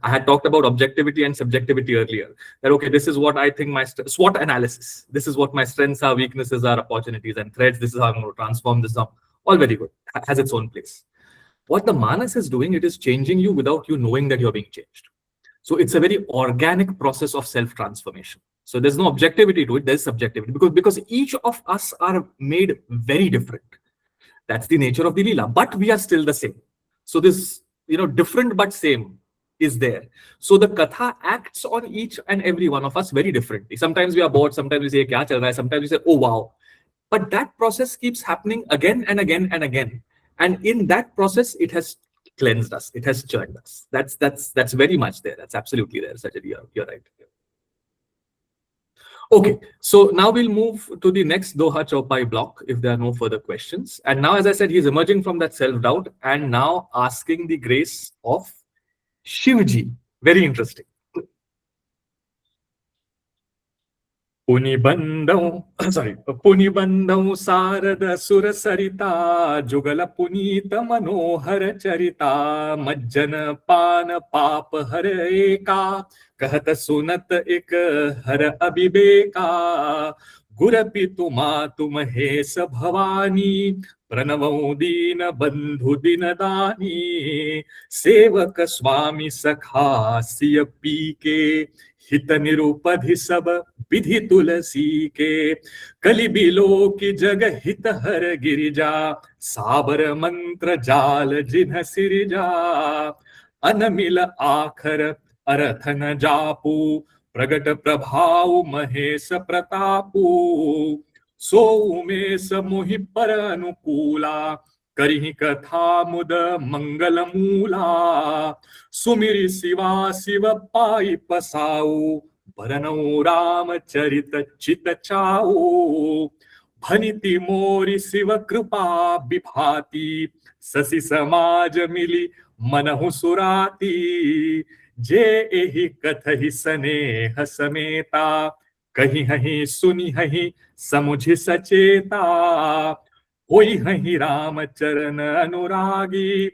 I had talked about objectivity and subjectivity earlier. That, okay, this is what I think my SWOT analysis. This is what my strengths are, weaknesses are, opportunities and threats. This is how I'm going to transform this. All very good. Has its own place. What the Manas is doing, it is changing you without you knowing that you're being changed. So it's a very organic process of self-transformation. So there's no objectivity to it, there's subjectivity, because each of us are made very different. That's the nature of the Leela, but we are still the same. So this, different but same is there. So the Katha acts on each and every one of us very differently. Sometimes we are bored, sometimes we say, Kya chal raha hai? Sometimes we say, oh wow. But that process keeps happening again and again and again. And in that process, it has cleansed us, it has churned us. That's very much there. That's absolutely there, Sajali, you're right. Okay, so now we'll move to the next Doha Chaupai block if there are no further questions. And now, as I said, he's emerging from that self-doubt and now asking the grace of Shivji. Very interesting. Punibandau Sarada Surasarita Jugala Punita Manohara Charita Majjana Pana Papa Hara Eka Kahata Sunat Ek Hara Abhibeka Gurapi Tuma Tumahesa Bhavani Pranavaudina Bandhudina Dani Sevaka Swami Sakha Siya Pike हित निरूपधि सब विधि तुलसी के कलि below की जग हित हर गिरिजा साबर मंत्र जाल जिन्ह सिरजा अनमिल आखर अर्थ न जापू, प्रगट प्रभाव महेश प्रतापू, सो उमेश मोहि पर अनुकूला, करिहि कथा मुद मंगल मूला, सुमिरि शिवा शिव पाई पसाऊ, भरनऊ रामचरित चित चाऊ, भनिति मोरि शिव कृपा विभाति, ससी समाज मिली मनहु सुराती, जे एहि कथहि स्नेह समेता, कहि हहि सुनि हहि समुझि सचेता, होई हहि राम चरण अनुरागी,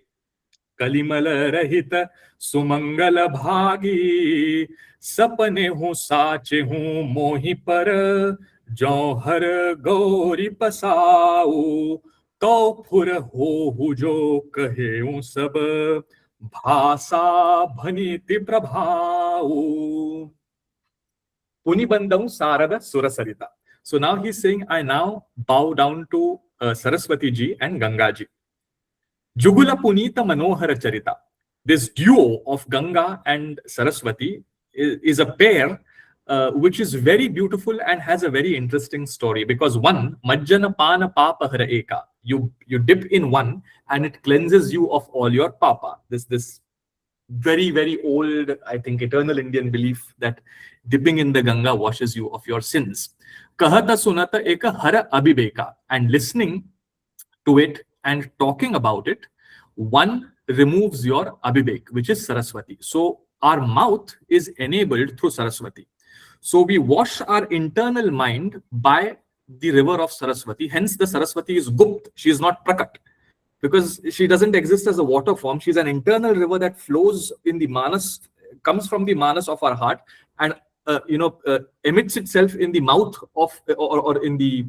कलिमल रहित सुमंगल भागी, सपने हूँ साचे हूँ मोहि पर, जौहर गौरी पसाऊ, तो फुर हो जो कहे सब, भाषा भनीति प्रभाऊ. Punibandam Sarada Surasarita. So now he's saying, I now bow down to Saraswati ji and Ganga ji. Jugula Punita Manohara Charita. This duo of Ganga and Saraswati is a pair which is very beautiful and has a very interesting story, because one, Majjana Pana Papa Hara Eka. You dip in one and it cleanses you of all your papa. This very, very old, I think, eternal Indian belief that dipping in the Ganga washes you of your sins. Kahata Sunata Eka Hara Abhibeka. And listening to it and talking about it, one removes your Abhibek, which is Saraswati. So our mouth is enabled through Saraswati. So we wash our internal mind by the river of Saraswati. Hence the Saraswati is Gupt. She is not Prakat, because she doesn't exist as a water form. She's an internal river that flows in the Manas, comes from the Manas of our heart, and emits itself in the mouth of or in the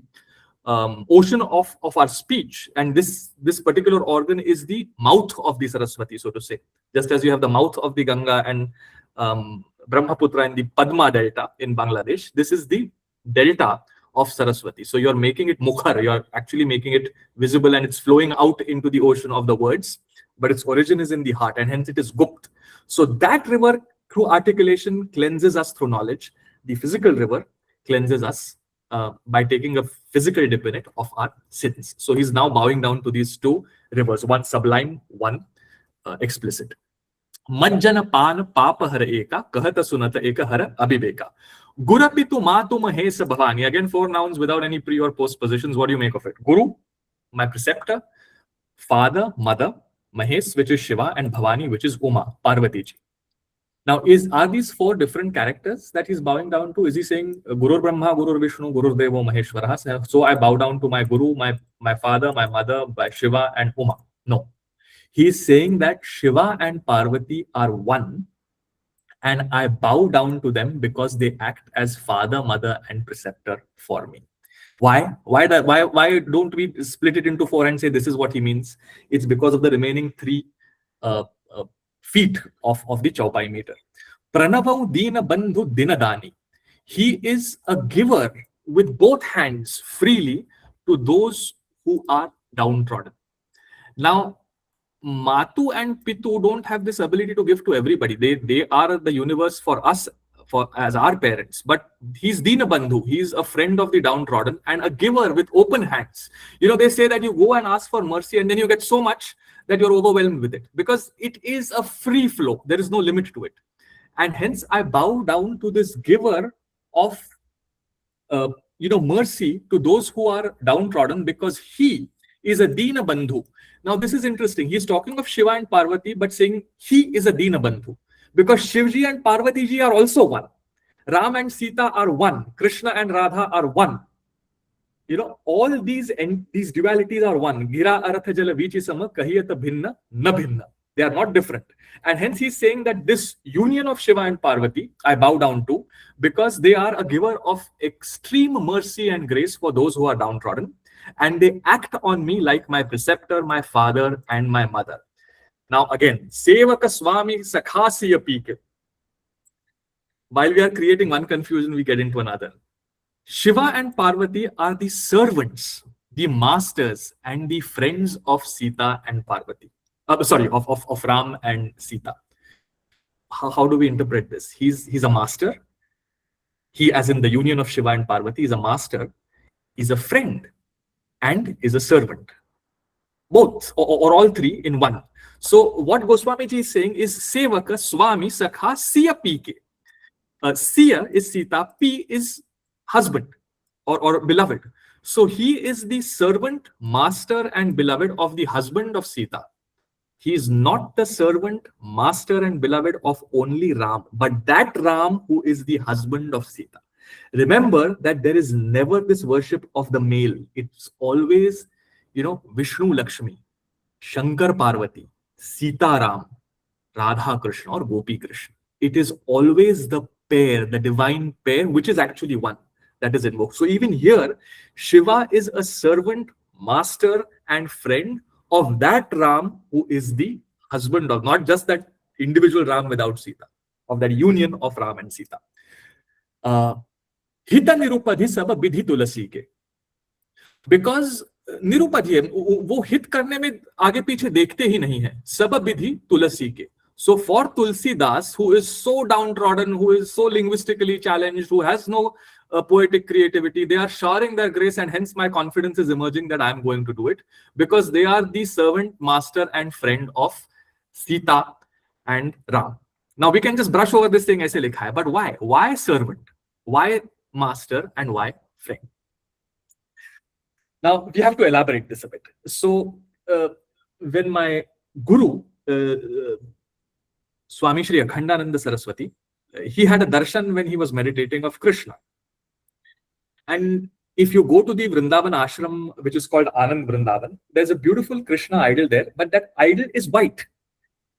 ocean of our speech. And this particular organ is the mouth of the Saraswati, so to say. Just as you have the mouth of the Ganga and Brahmaputra in the Padma Delta in Bangladesh, this is the delta of Saraswati. So you're making it mukhar, you're actually making it visible, and it's flowing out into the ocean of the words, but its origin is in the heart, and hence it is Gupt. So that river through articulation cleanses us through knowledge. The physical river cleanses us by taking a physical dip in it of our sins. So he's now bowing down to these two rivers, one sublime, one explicit. Majjana Pan Papa Hara Eka, Kahata Sunata Eka Hara Abhibeka. Gurapitu Matu Mahesa Bhavani. Again, four nouns without any pre or post positions. What do you make of it? Guru, my preceptor, father, mother, Mahesh, which is Shiva, and Bhavani, which is Uma, Parvati ji. Now, are these four different characters that he's bowing down to? Is he saying Guru Brahma, Guru Vishnu, Guru Devo Maheshwara? So I bow down to my Guru, my father, my mother, by Shiva and Uma. No. He is saying that Shiva and Parvati are one, and I bow down to them because they act as father, mother, and preceptor for me. Why? Why don't we split it into four and say this is what he means? It's because of the remaining three feet of the Chaupai meter. Pranavau Dina Bandhu Dinadani. He is a giver with both hands freely to those who are downtrodden. Now, Matu and Pitu don't have this ability to give to everybody. They are the universe for us, as our parents. But he's Dina Bandhu. He's a friend of the downtrodden and a giver with open hands. They say that you go and ask for mercy and then you get so much that you're overwhelmed with it, because it is a free flow. There is no limit to it. And hence I bow down to this giver of mercy to those who are downtrodden, because he is a Dina Bandhu. Now this is interesting. He's talking of Shiva and Parvati, but saying he is a Dina Bandhu, because Shivji and Parvati ji are also one. Ram and Sita are one. Krishna and Radha are one. All these dualities are one. Gira Aratha Jala Vichi Sama Kahiyata Bhinna Na Bhinna. They are not different. And hence he's saying that this union of Shiva and Parvati, I bow down to, because they are a giver of extreme mercy and grace for those who are downtrodden. And they act on me like my preceptor, my father, and my mother. Now again, Sevaka Swami Sakhasiya Pike. While we are creating one confusion, we get into another. Shiva and Parvati are the servants, the masters, and the friends of Sita and Parvati. Of Ram and Sita. how do we interpret this? He's a master. He, as in the union of Shiva and Parvati, is a master, is a friend, and is a servant. Both or all three in one. So what Goswami ji is saying is Sevaka Swami Sakha Siya Pike. Siya is Sita, P is husband or beloved. So he is the servant, master, and beloved of the husband of Sita. He is not the servant, master, and beloved of only Ram, but that Ram who is the husband of Sita. Remember that there is never this worship of the male. It's always, Vishnu Lakshmi, Shankar Parvati, Sita Ram, Radha Krishna, or Gopi Krishna. It is always the pair, the divine pair, which is actually one, that is invoked. So even here, Shiva is a servant, master, and friend of that Ram who is the husband of, not just that individual Ram without Sita, of that union of Ram and Sita. Hita nirupadhi sab vidhi tulasi ke. Because निरुपधि है, वो हित करने में आगे पीछे देखते ही नहीं है. सब विधि तुलसी के. So for Tulsidas, who is so downtrodden, who is so linguistically challenged, who has no poetic creativity, they are showering their grace, and hence my confidence is emerging that I am going to do it, because they are the servant, master, and friend of Sita and Ram. Now we can just brush over this thing aise likha hai, but why? Why servant? Why master? And why friend? Now we have to elaborate this a bit. So when my guru, Swami Shri Akhandananda Saraswati, he had a darshan when he was meditating of Krishna. And if you go to the Vrindavan ashram, which is called Anand Vrindavan, there's a beautiful Krishna idol there, but that idol is white.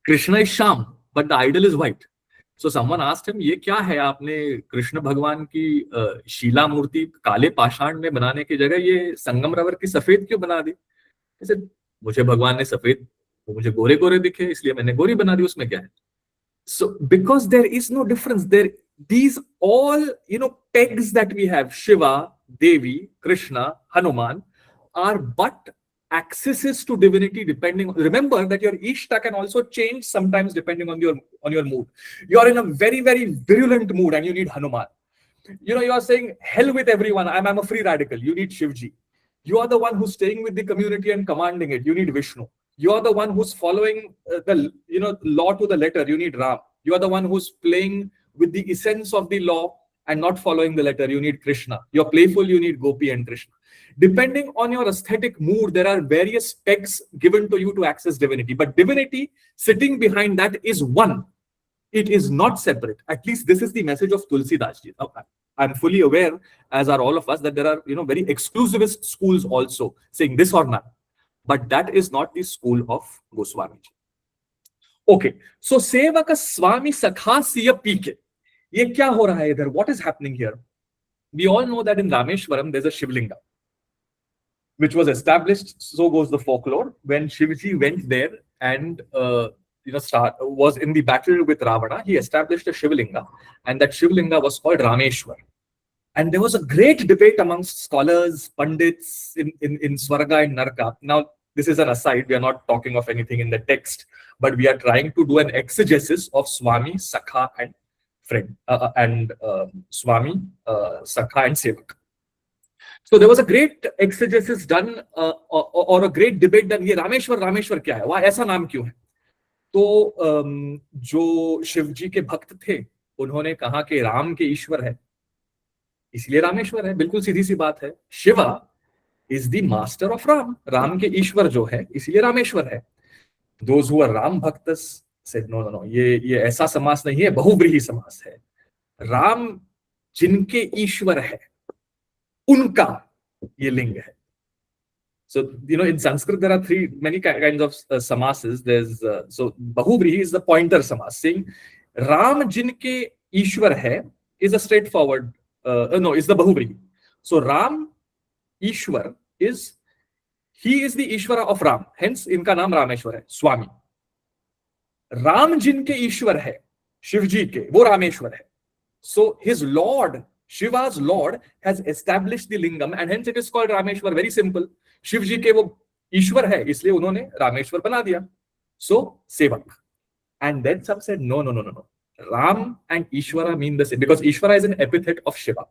Krishna is Sham, but the idol is white. So someone asked him, ये क्या है आपने कृष्ण भगवान की शीला मूर्ति काले पाषाण में बनाने की जगह ये संगम रवर की सफेद क्यों बना दी? He said, मुझे भगवान ने सफेद, वो मुझे गोरे गोरे दिखे, इसलिए मैंने गोरी बना दी, उसमें क्या है? So because there is no difference there, these all pegs that we have, Shiva, Devi, Krishna, Hanuman, are but accesses to divinity depending. Remember that your Ishta can also change sometimes depending on your mood. You are in a very, very virulent mood and you need Hanuman. You are saying hell with everyone. I'm a free radical. You need Shivji. You are the one who's staying with the community and commanding it. You need Vishnu. You are the one who's following the law to the letter. You need Ram. You are the one who's playing with the essence of the law and not following the letter. You need Krishna. You're playful. You need Gopi and Krishna. Depending on your aesthetic mood, there are various pegs given to you to access divinity. But divinity sitting behind that is one. It is not separate. At least this is the message of Tulsidas ji. I'm fully aware, as are all of us, that there are very exclusivist schools also saying this or none. But that is not the school of Goswami ji. Okay, so Sevaka Swami Sakha Siya Pike. Ye kya ho raha hai idhar? What is happening here? We all know that in Rameshwaram there's a Shivlinga, which was established, so goes the folklore, when Shivji went there and was in the battle with Ravana. He established a Shivlinga, and that Shivlinga was called Rameshwar. And there was a great debate amongst scholars, pandits in Swarga and Narka. Now, this is an aside. We are not talking of anything in the text, but we are trying to do an exegesis of Swami, Sakha, and friend, Swami, Sakha, and Sevak. So there was a great exegesis done or a great debate done. ये रामेश्वर क्या है? वहाँ ऐसा नाम क्यों है? तो जो शिव जी के भक्त थे, उन्होंने कहा कि राम के ईश्वर है, इसलिए रामेश्वर है. बिल्कुल सीधी सी बात है. Shiva is the master of Ram. Ram के ईश्वर जो है, इसलिए रामेश्वर है. Those who are Ram bhaktas said no, ये ऐसा समास नहीं है, बहुव्रीहि समास है. राम जिनके ईश्वर है, उनका ये लिंग है. So in Sanskrit there are many kinds of samases. There's so bahuvrihi is the pointer samas, saying Ram jinke Ishwar hai is a straightforward is the bahuvrihi. So Ram Ishwar he is the Ishwara of Ram, hence inka naam Rameshwar hai, Swami. Ram jinke Ishwar hai, Shivji ke, wo Rameshwar hai. So his Lord, Shiva's Lord, has established the lingam, and hence it is called Rameshwar. Very simple. Shiv जी के वो ईश्वर है, इसलिए उन्होंने रामेश्वर बना दिया. So Sevak. And then some said no. Ram and Ishvara mean the same, because Ishvara is an epithet of Shiva.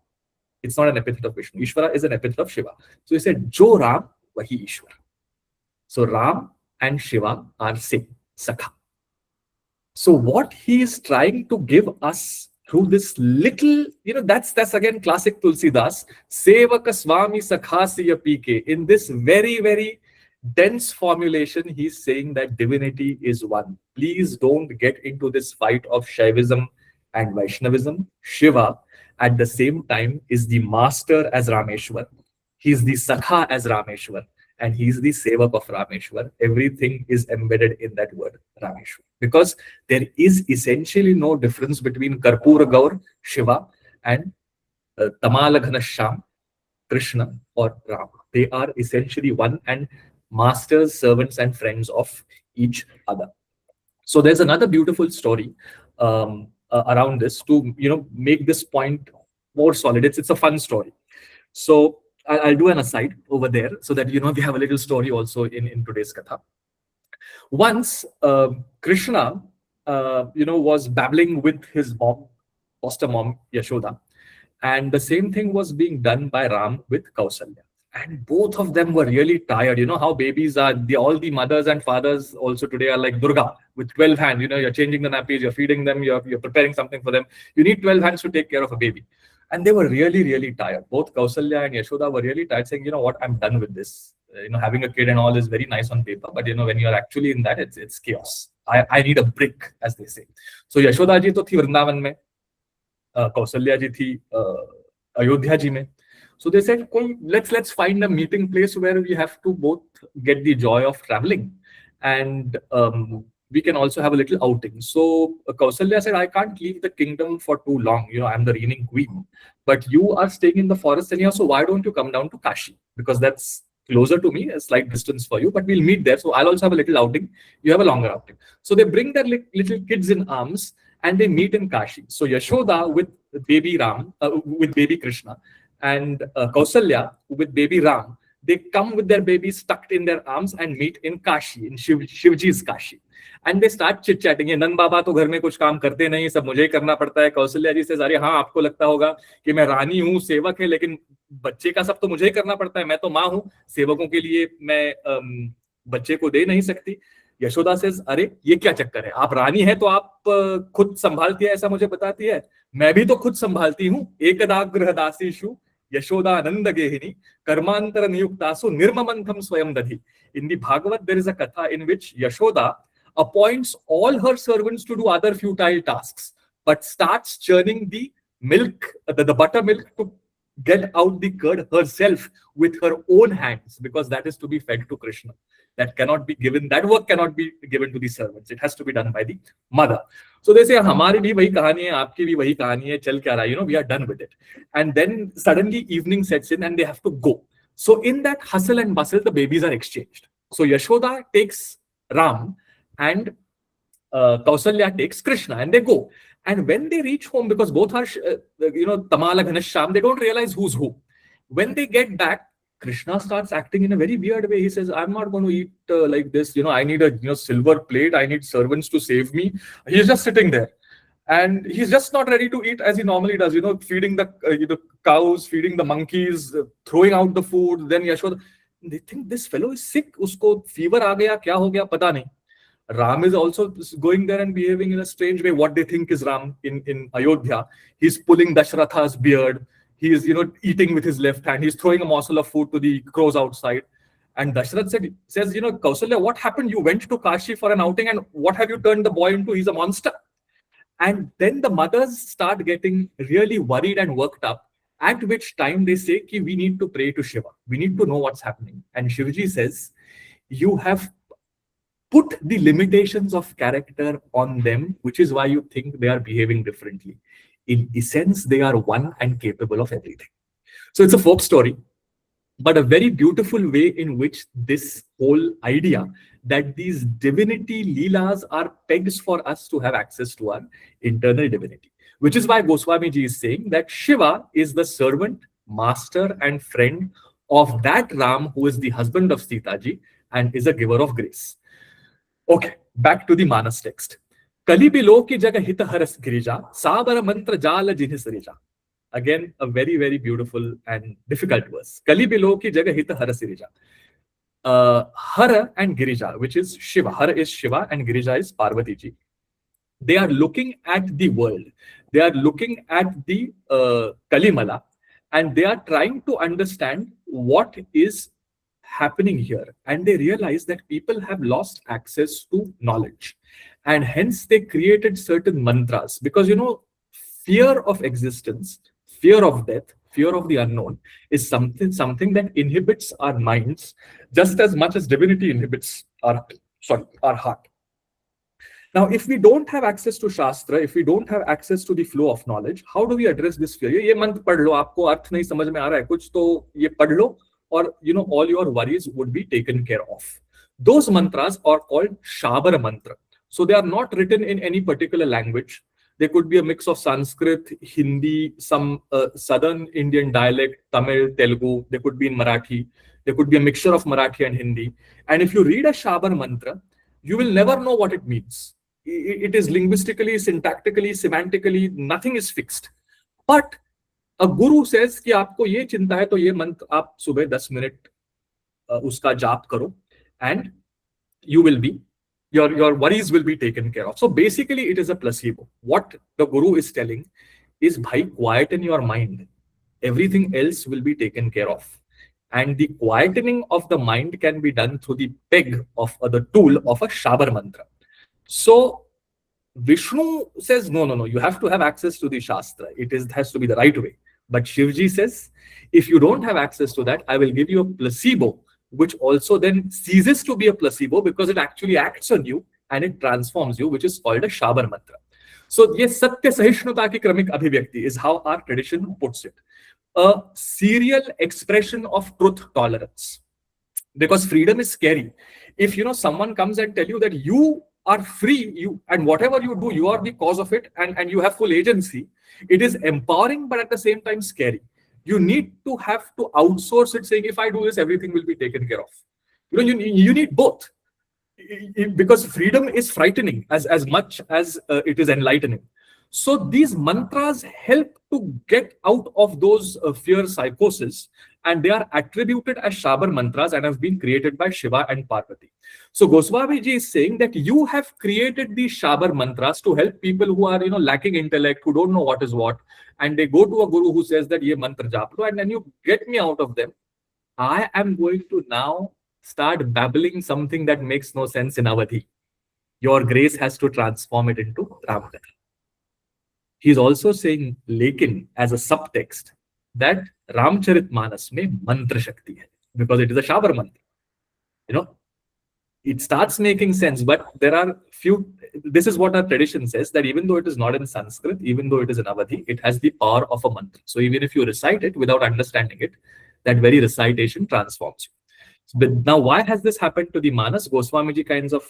It's not an epithet of Vishnu. Ishvara is an epithet of Shiva. So he said, Jo Ram, wahi Ishvara. So Ram and Shiva are same, Sakha. So what he is trying to give us through this little, that's again classic Tulsidas, Sevaka Swami Sakhasiya PK. In this very, very dense formulation, he's saying that divinity is one. Please don't get into this fight of Shaivism and Vaishnavism. Shiva, at the same time, is the master as Rameshwar. He's the Sakha as Rameshwar. And he's the Sevak of Rameshwar. Everything is embedded in that word, Rameshwar. Because there is essentially no difference between Karpura Gaur, Shiva, and Tamala Ghanasham, Krishna, or Rama. They are essentially one, and masters, servants, and friends of each other. So there's another beautiful story around this to make this point more solid. It's a fun story. So I'll do an aside over there so that we have a little story also in today's katha. Once Krishna was babbling with his mom, foster mom Yashoda, and the same thing was being done by Ram with Kausalya. And both of them were really tired. You know how babies are, all the mothers and fathers also today are like Durga with 12 hands. You're changing the nappies, you're feeding them, you're preparing something for them. You need 12 hands to take care of a baby. And they were really, really tired. Both Kausalya and Yashoda were really tired, saying, what, I'm done with this. Having a kid and all is very nice on paper, but when you're actually in that, it's chaos. I need a break, as they say. So Yashoda ji to thi Vrindavan mein, Kausalya ji thi Ayodhya ji mein. So they said, let's find a meeting place where we have to both get the joy of traveling, and we can also have a little outing. So Kausalya said, I can't leave the kingdom for too long. I'm the reigning queen, but you are staying in the forest anyhow, so why don't you come down to Kashi? Because that's closer to me, a slight distance for you, but we'll meet there. So I'll also have a little outing. You have a longer outing. So they bring their little kids in arms and they meet in Kashi. So Yashoda with baby Ram, with baby Krishna, and Kausalya with baby Ram, they come with their babies tucked in their arms and meet in Kashi, in Shivji's Kashi. And they start chit-chatting. ये नंद बाबा तो घर में कुछ काम करते नहीं, सब मुझे ही करना पड़ता है. कौशल्या जी से, अरे हाँ, आपको लगता होगा कि मैं रानी हूँ, सेवक है, लेकिन बच्चे का सब तो मुझे ही करना पड़ता है. मैं तो माँ हूँ, सेवकों के लिए मैं बच्चे को दे नहीं सकती. यशोदा से, अरे ये क्या चक्कर है? आप रानी है तो आप खुद संभालती है, ऐसा मुझे बताती है. मैं भी तो खुद संभालती हूँ. एकदा गृहदासीषु Yashoda Gehini, Karmantar Niyuktasu, Nirmamantham Swayam Dadhi. In the Bhagavad, there is a katha in which Yashoda appoints all her servants to do other futile tasks, but starts churning the milk, the buttermilk, to get out the curd herself with her own hands, because that is to be fed to Krishna. That cannot be given, that work cannot be given to the servants. It has to be done by the mother. So they say, हमारी भी वही कहानी है, आपकी भी वही कहानी है, चल क्या रहा है, we are done with it. And then suddenly evening sets in and they have to go. So in that hustle and bustle, the babies are exchanged. So Yashoda takes Ram and Kausalya takes Krishna, and they go. And when they reach home, because both are, Tamala Ghanasham, they don't realize who's who. When they get back, Krishna starts acting in a very weird way. He says, I'm not going to eat like this. I need a silver plate. I need servants to save me. He's just sitting there. And he's just not ready to eat as he normally does, feeding the cows, feeding the monkeys, throwing out the food. Then Yashoda, they think this fellow is sick. Usko fever aa gaya, kya ho gaya, pata nahi. Ram is also going there and behaving in a strange way. What they think is Ram in Ayodhya. He's pulling Dashratha's beard. He is, eating with his left hand. He's throwing a morsel of food to the crows outside. And Dashrath says, Kausalya, what happened? You went to Kashi for an outing, and what have you turned the boy into? He's a monster. And then the mothers start getting really worried and worked up, at which time they say, we need to pray to Shiva. We need to know what's happening. And Shivji says, you have put the limitations of character on them, which is why you think they are behaving differently. In essence, they are one and capable of everything. So it's a folk story, but a very beautiful way in which this whole idea that these divinity leelas are pegs for us to have access to our internal divinity. Which is why Goswami ji is saying that Shiva is the servant, master and friend of that Ram who is the husband of Sita ji and is a giver of grace. Okay, back to the Manas text. Kali bilo ki jagah hit haras girija, sabara mantra jala jinis rija. Again, a very, very beautiful and difficult verse. Kali bilo ki jagah hit haras rija. Hara and Girija, which is Shiva. Hara is Shiva and Girija is Parvati ji. They are looking at the world. They are looking at the Kalimala, and they are trying to understand what is happening here. And they realize that people have lost access to knowledge. And hence they created certain mantras. Because, fear of existence, fear of death, fear of the unknown is something that inhibits our minds just as much as divinity inhibits our heart. Now, if we don't have access to Shastra, if we don't have access to the flow of knowledge, how do we address this fear? ये मंत्र पढ़ लो, आपको अर्थ नहीं समझ में आ रहा है कुछ तो ये पढ़ लो, और all your worries would be taken care of. Those mantras are called Shabara mantra. So they are not written in any particular language. They could be a mix of Sanskrit, Hindi, some southern Indian dialect, Tamil, Telugu. They could be in Marathi. They could be a mixture of Marathi and Hindi. And if you read a Shabara mantra, you will never know what it means. It is linguistically, syntactically, semantically, nothing is fixed. But a guru says कि आपको ये चिंता है तो ये मंत्र आप सुबह 10 मिनट उसका जाप करो, and you will be your worries will be taken care of. So basically it is a placebo. What the guru is telling is, bhai, quieten your mind. Everything else will be taken care of. And the quietening of the mind can be done through the peg of the tool of a Shabar mantra. So Vishnu says, no, you have to have access to the Shastra. It has to be the right way. But Shivji says, if you don't have access to that, I will give you a placebo, which also then ceases to be a placebo because it actually acts on you and it transforms you, which is called a Shabar mantra. So yes, Satya Sahishnuta ki Kramik Abhivyakti is how our tradition puts it. A serial expression of truth tolerance. Because freedom is scary. If someone comes and tell you that you are free, and whatever you do, you are the cause of it, and you have full agency, it is empowering, but at the same time scary. You need to have to outsource it, saying, if I do this, everything will be taken care of. You need both. Because freedom is frightening as much as it is enlightening. So these mantras help to get out of those fear psychosis, and they are attributed as Shabar mantras and have been created by Shiva and Parvati. So Goswami ji is saying that you have created these Shabar mantras to help people who are lacking intellect, who don't know what is what, and they go to a guru who says that ye mantra japlo, and then you get me out of them. I am going to now start babbling something that makes no sense in Avadhi. Your grace has to transform it into Rāmakatha. He's also saying, lekin, as a subtext, that Rāmacaritamānasa mein mantra shakti hai, because it is a Shabar mantra. It starts making sense, but there are this is what our tradition says, that even though it is not in Sanskrit, even though it is in Avadhi, it has the power of a mantra. So even if you recite it without understanding it, that very recitation transforms you. But now, why has this happened to the Manas? Goswamiji kinds of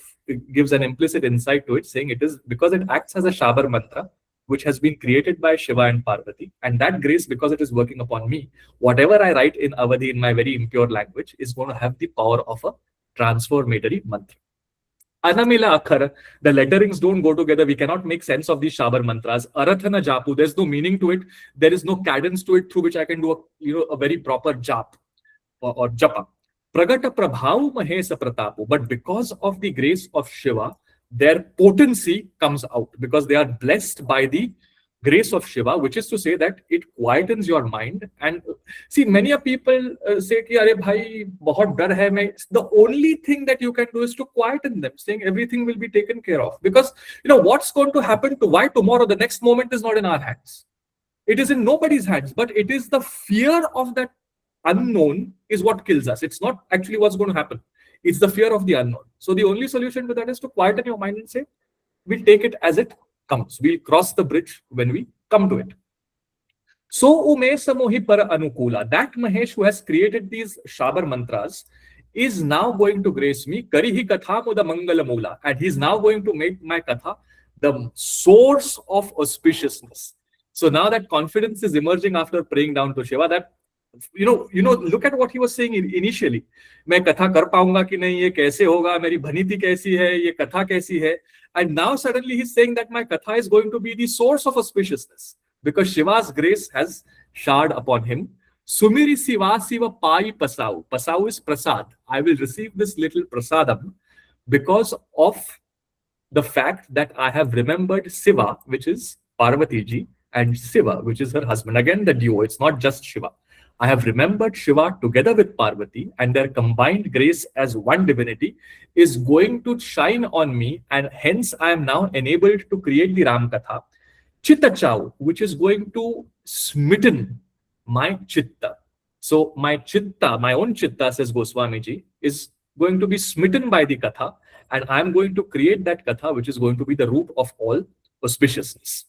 gives an implicit insight to it, saying it is because it acts as a Shabar mantra, which has been created by Shiva and Parvati. And that grace, because it is working upon me, whatever I write in Avadhi in my very impure language is going to have the power of a transformatory mantra. Anamila Akhara, the letterings don't go together. We cannot make sense of these Shabar mantras. Arathana Japu, there's no meaning to it. There is no cadence to it through which I can do a very proper jap or japa. Pragata Prabhav Mahesa Pratapu. But because of the grace of Shiva, their potency comes out, because they are blessed by the grace of Shiva, which is to say that it quietens your mind. And see, many people say ki, "Arey bhai, bahut dar hai." The only thing that you can do is to quieten them, saying everything will be taken care of. Because what's going to happen to why tomorrow, the next moment is not in our hands. It is in nobody's hands, but it is the fear of that unknown is what kills us. It's not actually what's going to happen. It's the fear of the unknown. So the only solution to that is to quieten your mind and say, we'll take it as it comes. We'll cross the bridge when we come to it. So Umesa Mohi Para Anukula, that Mahesh who has created these Shabar mantras is now going to grace me. Karihi Katha Muda Mangala Mula. And he's now going to make my Katha the source of auspiciousness. So now that confidence is emerging after praying down to Shiva, that look at what he was saying initially. मैं कथा कर पाऊंगा कि नहीं, ये कैसे होगा, मेरी भनीति कैसी है, ये कथा कैसी है. And now suddenly he's saying that my katha is going to be the source of auspiciousness because Shiva's grace has showered upon him. Sumiri Siva Siva Pai Pasau. Pasau is prasad. I will receive this little prasadam because of the fact that I have remembered Siva, which is Parvati ji, and Siva, which is her husband. Again, the duo. It's not just Shiva. I have remembered Shiva together with Parvati, and their combined grace as one divinity is going to shine on me, and hence I am now enabled to create the Ram Katha. Chitta Chau, which is going to smitten my chitta. So my chitta, my own chitta, says Goswamiji, is going to be smitten by the katha, and I'm going to create that katha, which is going to be the root of all auspiciousness.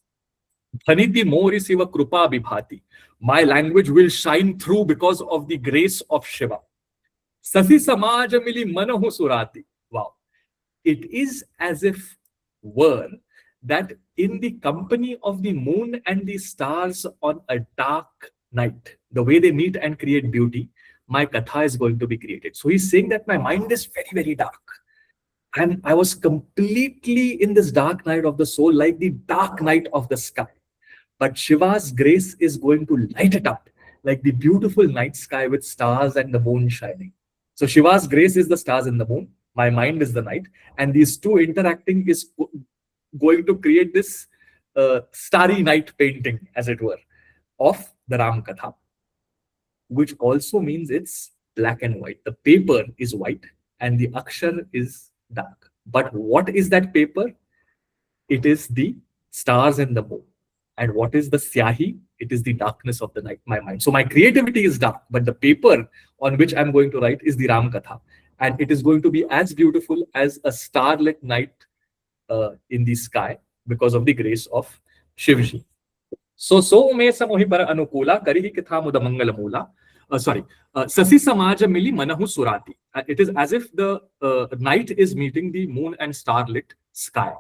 Dhaniti mori siva krupa vibhati. My language will shine through because of the grace of Shiva. Sasi samaja mili manahu surati. Wow. It is as if were that in the company of the moon and the stars on a dark night, the way they meet and create beauty, my katha is going to be created. So he's saying that my mind is very, very dark. And I was completely in this dark night of the soul, like the dark night of the sky. But Shiva's grace is going to light it up, like the beautiful night sky with stars and the moon shining. So Shiva's grace is the stars and the moon. My mind is the night. And these two interacting is going to create this starry night painting, as it were, of the Ram Katha, which also means it's black and white. The paper is white and the akshar is dark. But what is that paper? It is the stars and the moon. And what is the syahi? It is the darkness of the night, my mind. So my creativity is dark, but the paper on which I'm going to write is the Ram Katha. And it is going to be as beautiful as a starlit night in the sky because of the grace of Shivji. So me samohi para anukula karihi kitha muda mangala mula. Sasi samaja mili manahu surati. It is as if the night is meeting the moon and starlit sky.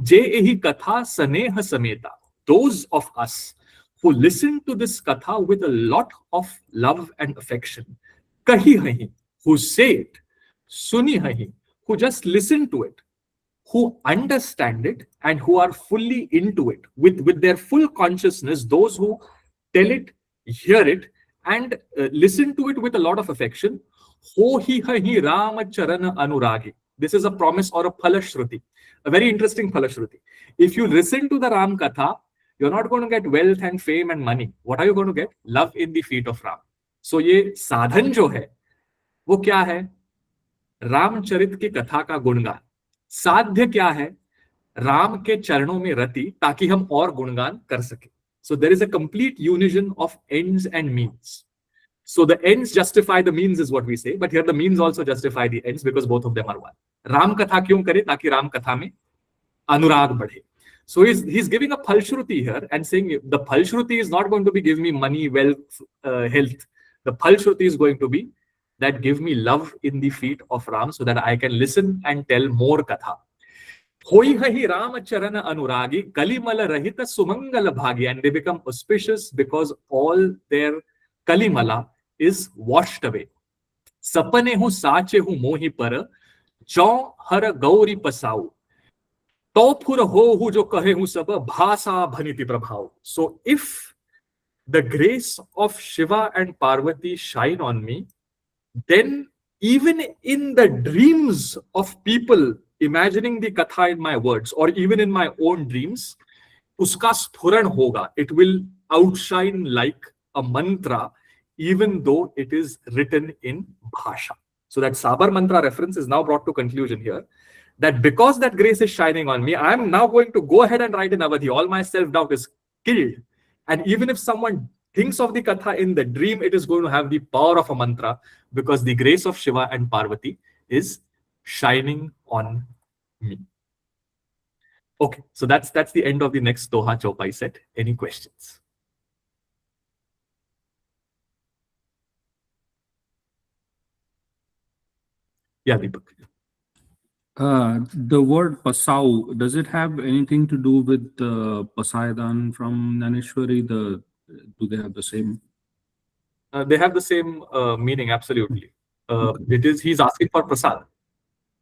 Je ehi katha saneha sameta. Those of us who listen to this katha with a lot of love and affection, kahi hahi, who say it, suni hahi, who just listen to it, who understand it and who are fully into it with their full consciousness, those who tell it, hear it, and listen to it with a lot of affection. Ho hi hahi Rāmacaritamānasa anuragi. This is a promise or a phalashruti, a very interesting phalashruti. If you listen to the Ram Katha, you're not going to get wealth and fame and money. What are you going to get? Love in the feet of Ram. So ये साधन जो है, वो क्या है? रामचरित की कथा का गुणगान. साध्य क्या है? राम के चरणों में रति, ताकि हम और गुणगान कर सके. So there is a complete unison of ends and means. So the ends justify the means is what we say, but here the means also justify the ends because both of them are one. Ram कथा क्यों करे? ताकि राम कथा में अनुराग बढ़े. So he's giving a phalshruti here and saying the phalshruti is not going to be give me money, wealth, health. The phalshruti is going to be that give me love in the feet of Ram so that I can listen and tell more katha. Hoi hahi Ramacharana anuragi kalimala rahita sumangala bhagi, and they become auspicious because all their kalimala is washed away. Sapane hu sache hu mohi para jaun har gauri pasau. So if the grace of Shiva and Parvati shine on me, then even in the dreams of people imagining the katha in my words, or even in my own dreams, uska sphuran hoga. It will outshine like a mantra, even though it is written in bhasha. So that Sabar mantra reference is now brought to conclusion here. That because that grace is shining on me, I am now going to go ahead and write in Avadhi. All my self-doubt is killed. And even if someone thinks of the katha in the dream, it is going to have the power of a mantra because the grace of Shiva and Parvati is shining on me. Okay, so that's the end of the next Doha Chaupai set. Any questions? Yeah, Deepak. The word Pasau, does it have anything to do with Pasaidan from Naneshwari? Do they have the same? They have the same meaning, absolutely. He's asking for prasad.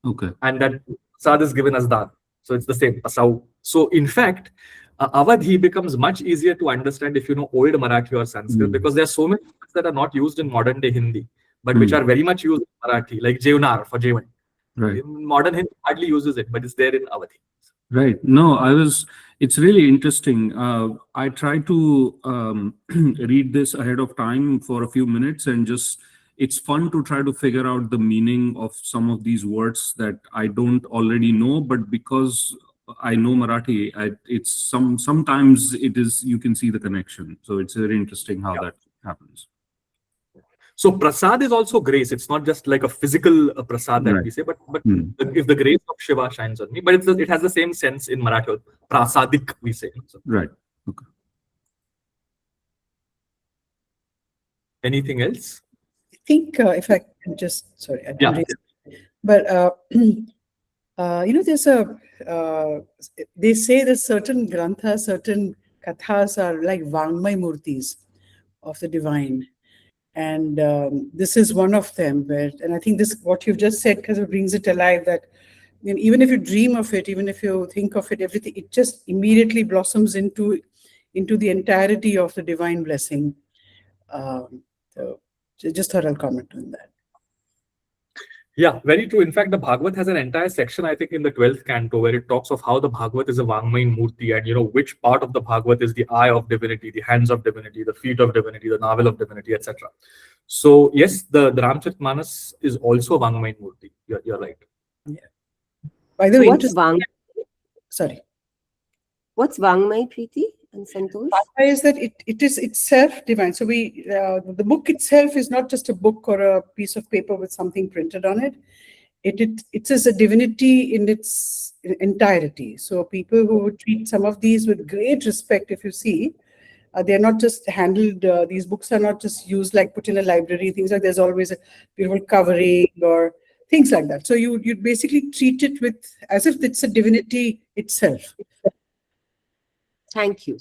Okay. And that prasad is given as dhan. So it's the same, asau. So in fact, Awadhi becomes much easier to understand if you know old Marathi or Sanskrit, because there are so many words that are not used in modern day Hindi, but which are very much used in Marathi, like Jevnar for Jevan. Right. Modern Hindi hardly uses it, but it's there in Awadhi. Right. No, it's really interesting. I tried to read this ahead of time for a few minutes, and it's fun to try to figure out the meaning of some of these words that I don't already know, but because I know Marathi, sometimes you can see the connection. So it's very interesting how that happens. So prasad is also grace. It's not just like a physical prasad that we say, but if the grace of Shiva shines on me, but it has the same sense in Marathi. Prasadik, we say. So. Right. Okay. Anything else? I think if I can just, sorry, I didn't but there's they say that certain granthas, certain kathas are like Vangmay Murtis of the divine. And this is one of them. And I think what you've just said kind of brings it alive, that even if you dream of it, even if you think of it, everything, it just immediately blossoms into the entirety of the divine blessing. So just thought I'll comment on that. Yeah, very true. In fact, the Bhagavad has an entire section, I think, in the 12th canto, where it talks of how the Bhagavad is a Vangmayin Murti, and which part of the Bhagavad is the eye of divinity, the hands of divinity, the feet of divinity, the navel of divinity, etc. So yes, the Rāmacaritamānasa is also a Vangmayin Murti. You're right. Yeah. By the way, what's Vangmay, Preeti and Santosh? Vangmay is that it is itself divine. So the book itself is not just a book or a piece of paper with something printed on it. It is a divinity in its entirety. So people who treat some of these with great respect, if you see, they're not just handled, these books are not just used like put in a library, things like there's always a beautiful covering or things like that. So you basically treat it as if it's a divinity itself. Thank you.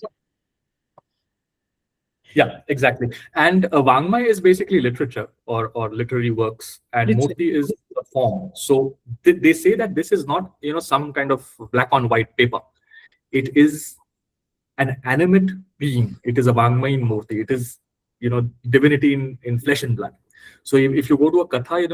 Yeah, exactly. And Vangmay is basically literature or literary works, and Murti is the form. So they say that this is not some kind of black on white paper. It is an animate being. It is a Vangmayin Murti. It is divinity in flesh and blood. So if you go to a katha,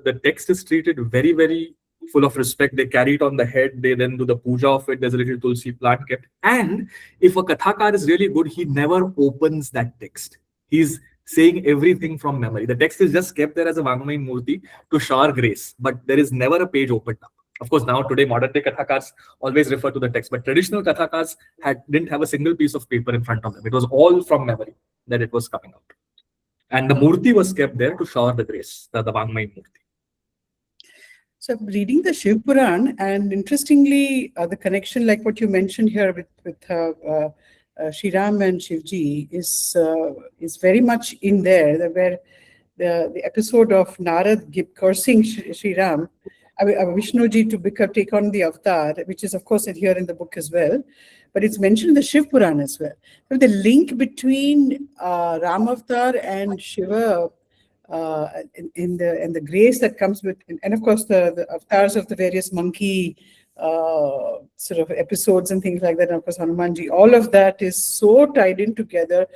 the text is treated very, very full of respect. They carry it on the head. They then do the puja of it. There's a little tulsi plant kept. And if a kathakar is really good, he never opens that text. He's saying everything from memory. The text is just kept there as a Vangmayin Murti to shower grace, but there is never a page opened up. Of course, now today modern day kathakars always refer to the text, but traditional kathakars didn't have a single piece of paper in front of them. It was all from memory that it was coming out. And the Murti was kept there to shower the grace, the Vangmayin Murti. So I'm reading the Shiv Puran, and interestingly, the connection, like what you mentioned here with Shri Ram and Shivji, is very much in there. Where the episode of Narad cursing Shri Ram, Vishnuji to take on the avatar, which is of course here in the book as well, but it's mentioned in the Shiv Puran as well. So the link between Ram avatar and Shiva. And the grace that comes with, and of course the avatars of the various monkey sort of episodes and things like that, and of course Hanumanji, all of that is so tied in together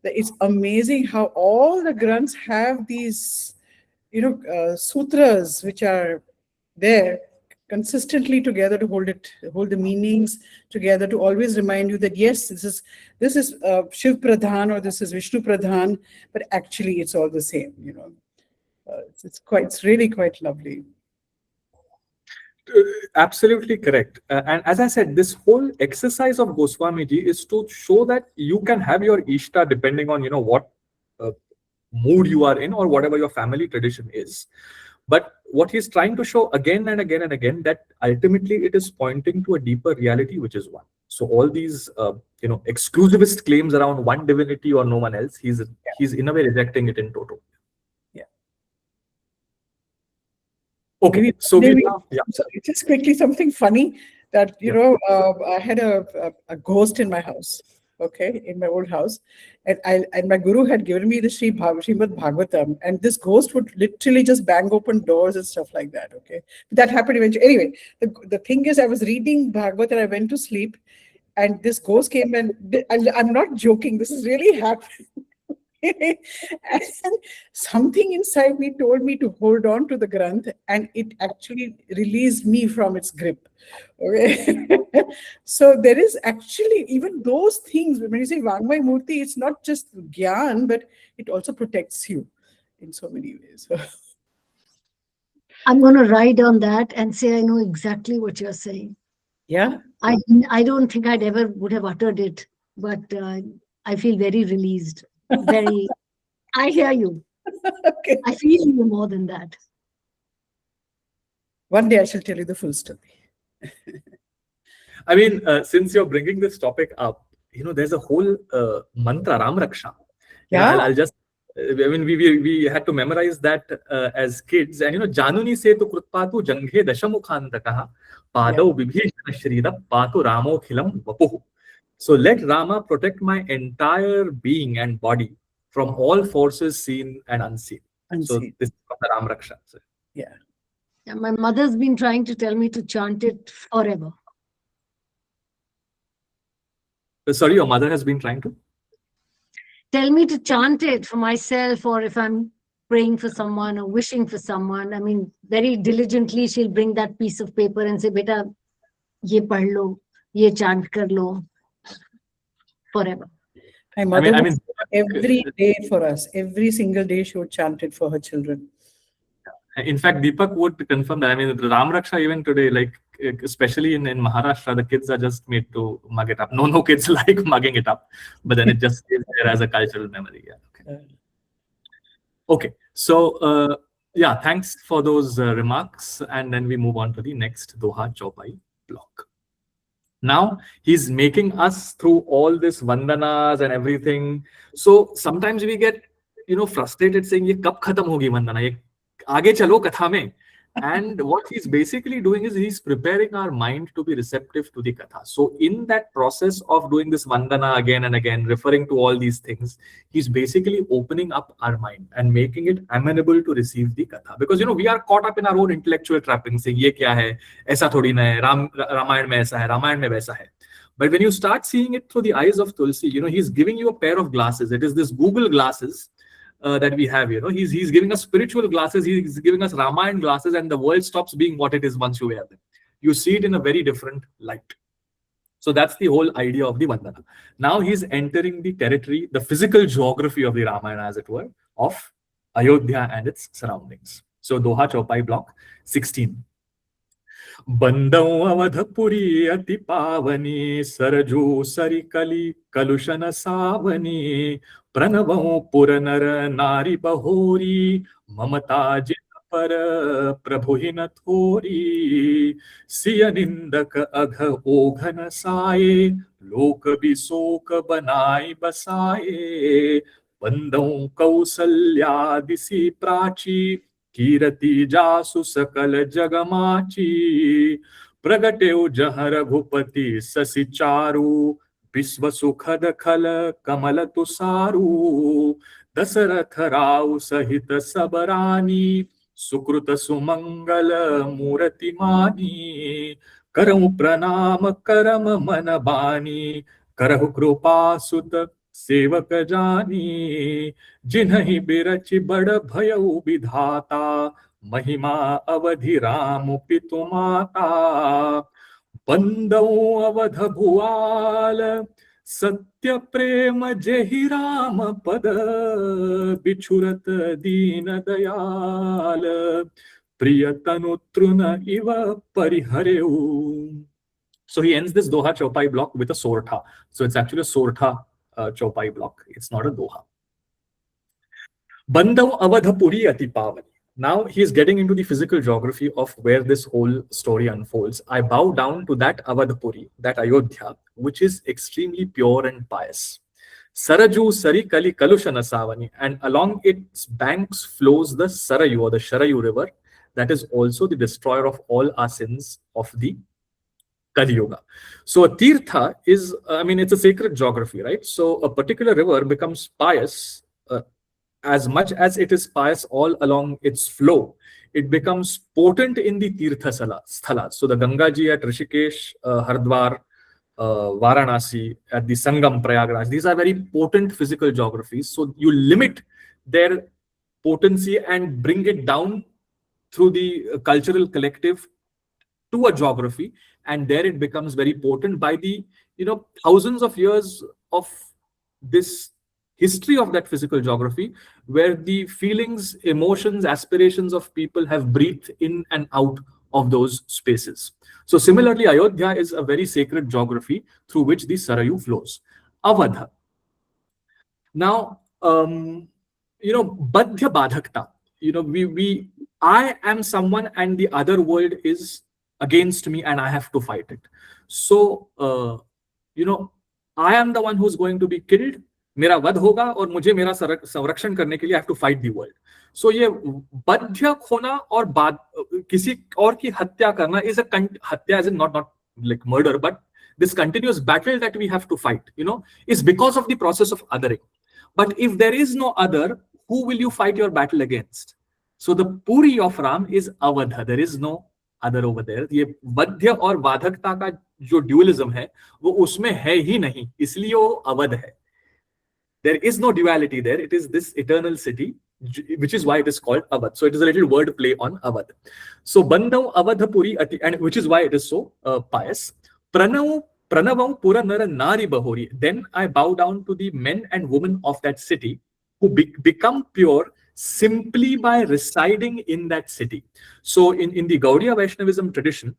that it's amazing how all the grunts have these sutras which are there consistently together to hold the meanings together, to always remind you that yes, this is Shiv Pradhan or this is Vishnu Pradhan, but actually it's all the same. It's really quite lovely. Absolutely correct. And as I said, this whole exercise of Goswamiji is to show that you can have your Ishta depending on what mood you are in or whatever your family tradition is. But what he's trying to show again and again and again, that ultimately it is pointing to a deeper reality, which is one. So all these, exclusivist claims around one divinity or no one else, he's in a way rejecting it in total. Yeah. Okay. So just quickly, something funny that I had a ghost in my house. okay, in my old house. And my guru had given me the Srimad Bhagavatam, and this ghost would literally just bang open doors and stuff like that, okay. That happened eventually. Anyway, the thing is, I was reading Bhagavatam and I went to sleep, and this ghost came and I'm not joking, this is really happening. And something inside me told me to hold on to the Granth, and it actually released me from its grip. Okay. So there is actually even those things. When you say Vangmay Murti, it's not just Gyan, but it also protects you in so many ways. I'm going to ride on that and say I know exactly what you're saying. Yeah. I don't think I'd ever would have uttered it, but I feel very released. Very. I hear you. Okay. I feel you more than that. One day I shall tell you the full story. I mean, since you're bringing this topic up, there's a whole mantra, Ram Raksha. Yeah. I'll just, I mean, we had to memorize that as kids. And, Januni setu krutpatu janghe dashamukhandakaha padau vibhishana shrida patu ramo khilam vapuhu. So let Rama protect my entire being and body from all forces seen and unseen. So this is from the Ram Raksha. Yeah. Yeah, my mother's been trying to tell me to chant it forever. Sorry, your mother has been trying to? Tell me to chant it for myself, or if I'm praying for someone or wishing for someone. I mean, very diligently, she'll bring that piece of paper and say, Beta, ye pad lo, ye chant kar lo. Forever. My mother every day for us. Every single day she would chant it for her children. In fact, Deepak would confirm that. I mean, the Ram Raksha even today, like especially in Maharashtra, the kids are just made to mug it up. No kids like mugging it up, but then it just stays there as a cultural memory. Yeah. Okay. So yeah, thanks for those remarks, and then we move on to the next Doha Chaupai block. Now he's making us through all this vandanas and everything. So sometimes we get, frustrated saying, "Ye kab khatam hogi vandana? Ye aage chalo katha mein." And what he's basically doing is he's preparing our mind to be receptive to the katha. So in that process of doing this vandana again and again, referring to all these things, he's basically opening up our mind and making it amenable to receive the katha. Because, we are caught up in our own intellectual trappings, saying, ye kya hai? Aisa thodi na hai. Ramayan mein aisa hai. Ramayan mein waisa hai. But when you start seeing it through the eyes of Tulsi, he's giving you a pair of glasses. It is this Google glasses that we have, he's giving us spiritual glasses, he's giving us Ramayan glasses, and the world stops being what it is once you wear them. You see it in a very different light. So that's the whole idea of the Vandana. Now he's entering the territory, the physical geography of the Ramayana, as it were, of Ayodhya and its surroundings. So Doha Chaupai block 16. बंदौ Awadhpuri अति पावनी सरजू सरिकली कलुषन सावनी प्रणवों पुर नर नारी बहोरी ममता जित पर प्रभु ही न थोरी सिय निंदक अघ ओघन साये लोक बिसोक बनाई बसाए बंदौ कौसल्या दिसी प्राची कीरति जासु सकल जगमाची प्रगटेउ जह रघुपति ससि चारु विश्व सुखद खल कमल तुसारु दशरथ राउ सहित सब रानी सुकृत सुमंगल मूर्ति मानी करहु प्रणाम करम मन बानी करहु कृपा सुत सेवक जानी जिन्हि बिरचि बड़ भयउ विधाता महिमा अवधि राम पितु माता बंदौ अवध भुआल सत्य प्रेम जेहि राम पद बिछुरत दीन दयाल प्रिय तनु तृण इव परिहरेउ. So he ends this Doha Chaupai block with a Sortha. So it's actually a Sortha Chaupai block. It's not a Doha. Bandau Avadhapuri Ati Pavani. Now he's getting into the physical geography of where this whole story unfolds. I bow down to that Avadhapuri, that Ayodhya, which is extremely pure and pious. Saraju Sari Kali Kalushana Savani, and along its banks flows the Sarayu or the Sharayu river, that is also the destroyer of all our sins of the Kali Yuga. So a tirtha is, it's a sacred geography, right? So a particular river becomes pious as much as it is pious all along its flow. It becomes potent in the tirtha sthalas. So the Ganga Ji at Rishikesh, Hardwar, Varanasi, at the Sangam, Prayagraj, these are very potent physical geographies. So you limit their potency and bring it down through the cultural collective to a geography, and there it becomes very potent by the thousands of years of this history of that physical geography, where the feelings, emotions, aspirations of people have breathed in and out of those spaces. So similarly, Ayodhya is a very sacred geography through which the Sarayu flows. Avadha. Now, Badhya Badhakta. I am someone and the other world is against me and I have to fight it. So, I am the one who's going to be killed. मेरा वध होगा और मुझे मेरा संरक्षण करने के लिए I have to fight the world. So ये बध्य खोना और किसी और की हत्या करना is a हत्या, is not like murder, but this continuous battle that we have to fight, is because of the process of othering. But if there is no other, who will you fight your battle against? So the Puri of Ram is Avadha. There is no other over there. ये बध्य और बाधकता का जो dualism है वो उसमें है ही नहीं, इसलिए वो अवध है. There is no duality there. It is this eternal city, which is why it is called Awadh. So it is a little word play on Awadh. So Bandhav Avadha Puri, and which is why it is so pious. Pranavam Pura Nara Nari Bahori. Then I bow down to the men and women of that city who become pure simply by residing in that city. So in the Gaudiya Vaishnavism tradition,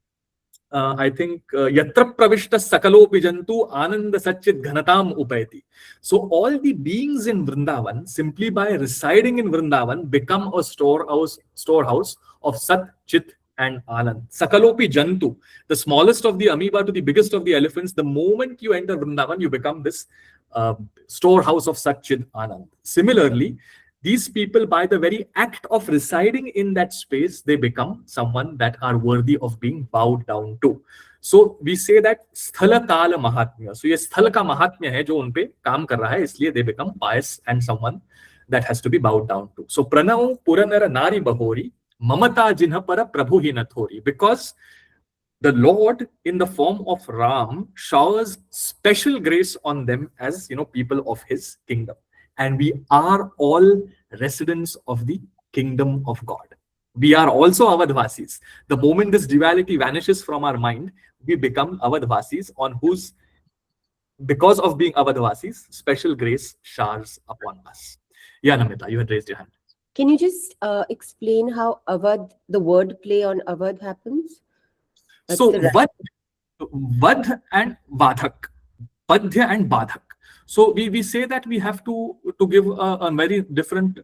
I think Yatra Pravishta Sakalopi Jantu Ananda Satchit Ghanatam Upayati. So all the beings in Vrindavan, simply by residing in Vrindavan, become a storehouse of Sat, Chit and Anand. Sakalopi Jantu, the smallest of the amoeba to the biggest of the elephants, the moment you enter Vrindavan, you become this storehouse of Sat, Chit, Anand. Similarly, these people, by the very act of residing in that space, they become someone that are worthy of being bowed down to. So we say that Sthala Kala Mahatmya. So ये स्थल का महात्म्य है जो उन पे काम कर रहा है, इसलिए they become pious and someone that has to be bowed down to. So Pranav Puranara Nari Bahori Mamata Jinha Para Prabhu Hi Nathori. Because the Lord in the form of Ram showers special grace on them as people of his kingdom. And we are all residents of the kingdom of God. We are also Avadvasis. The moment this duality vanishes from our mind, we become Avadvasis, on whose, because of being Avadvasis, special grace showers upon us. Yeah, Namita, you had raised your hand. Can you just explain how Awadh, the word play on Awadh happens? So Vadh and Badhak, Badhya and Badhak. So we say that we have to give a very different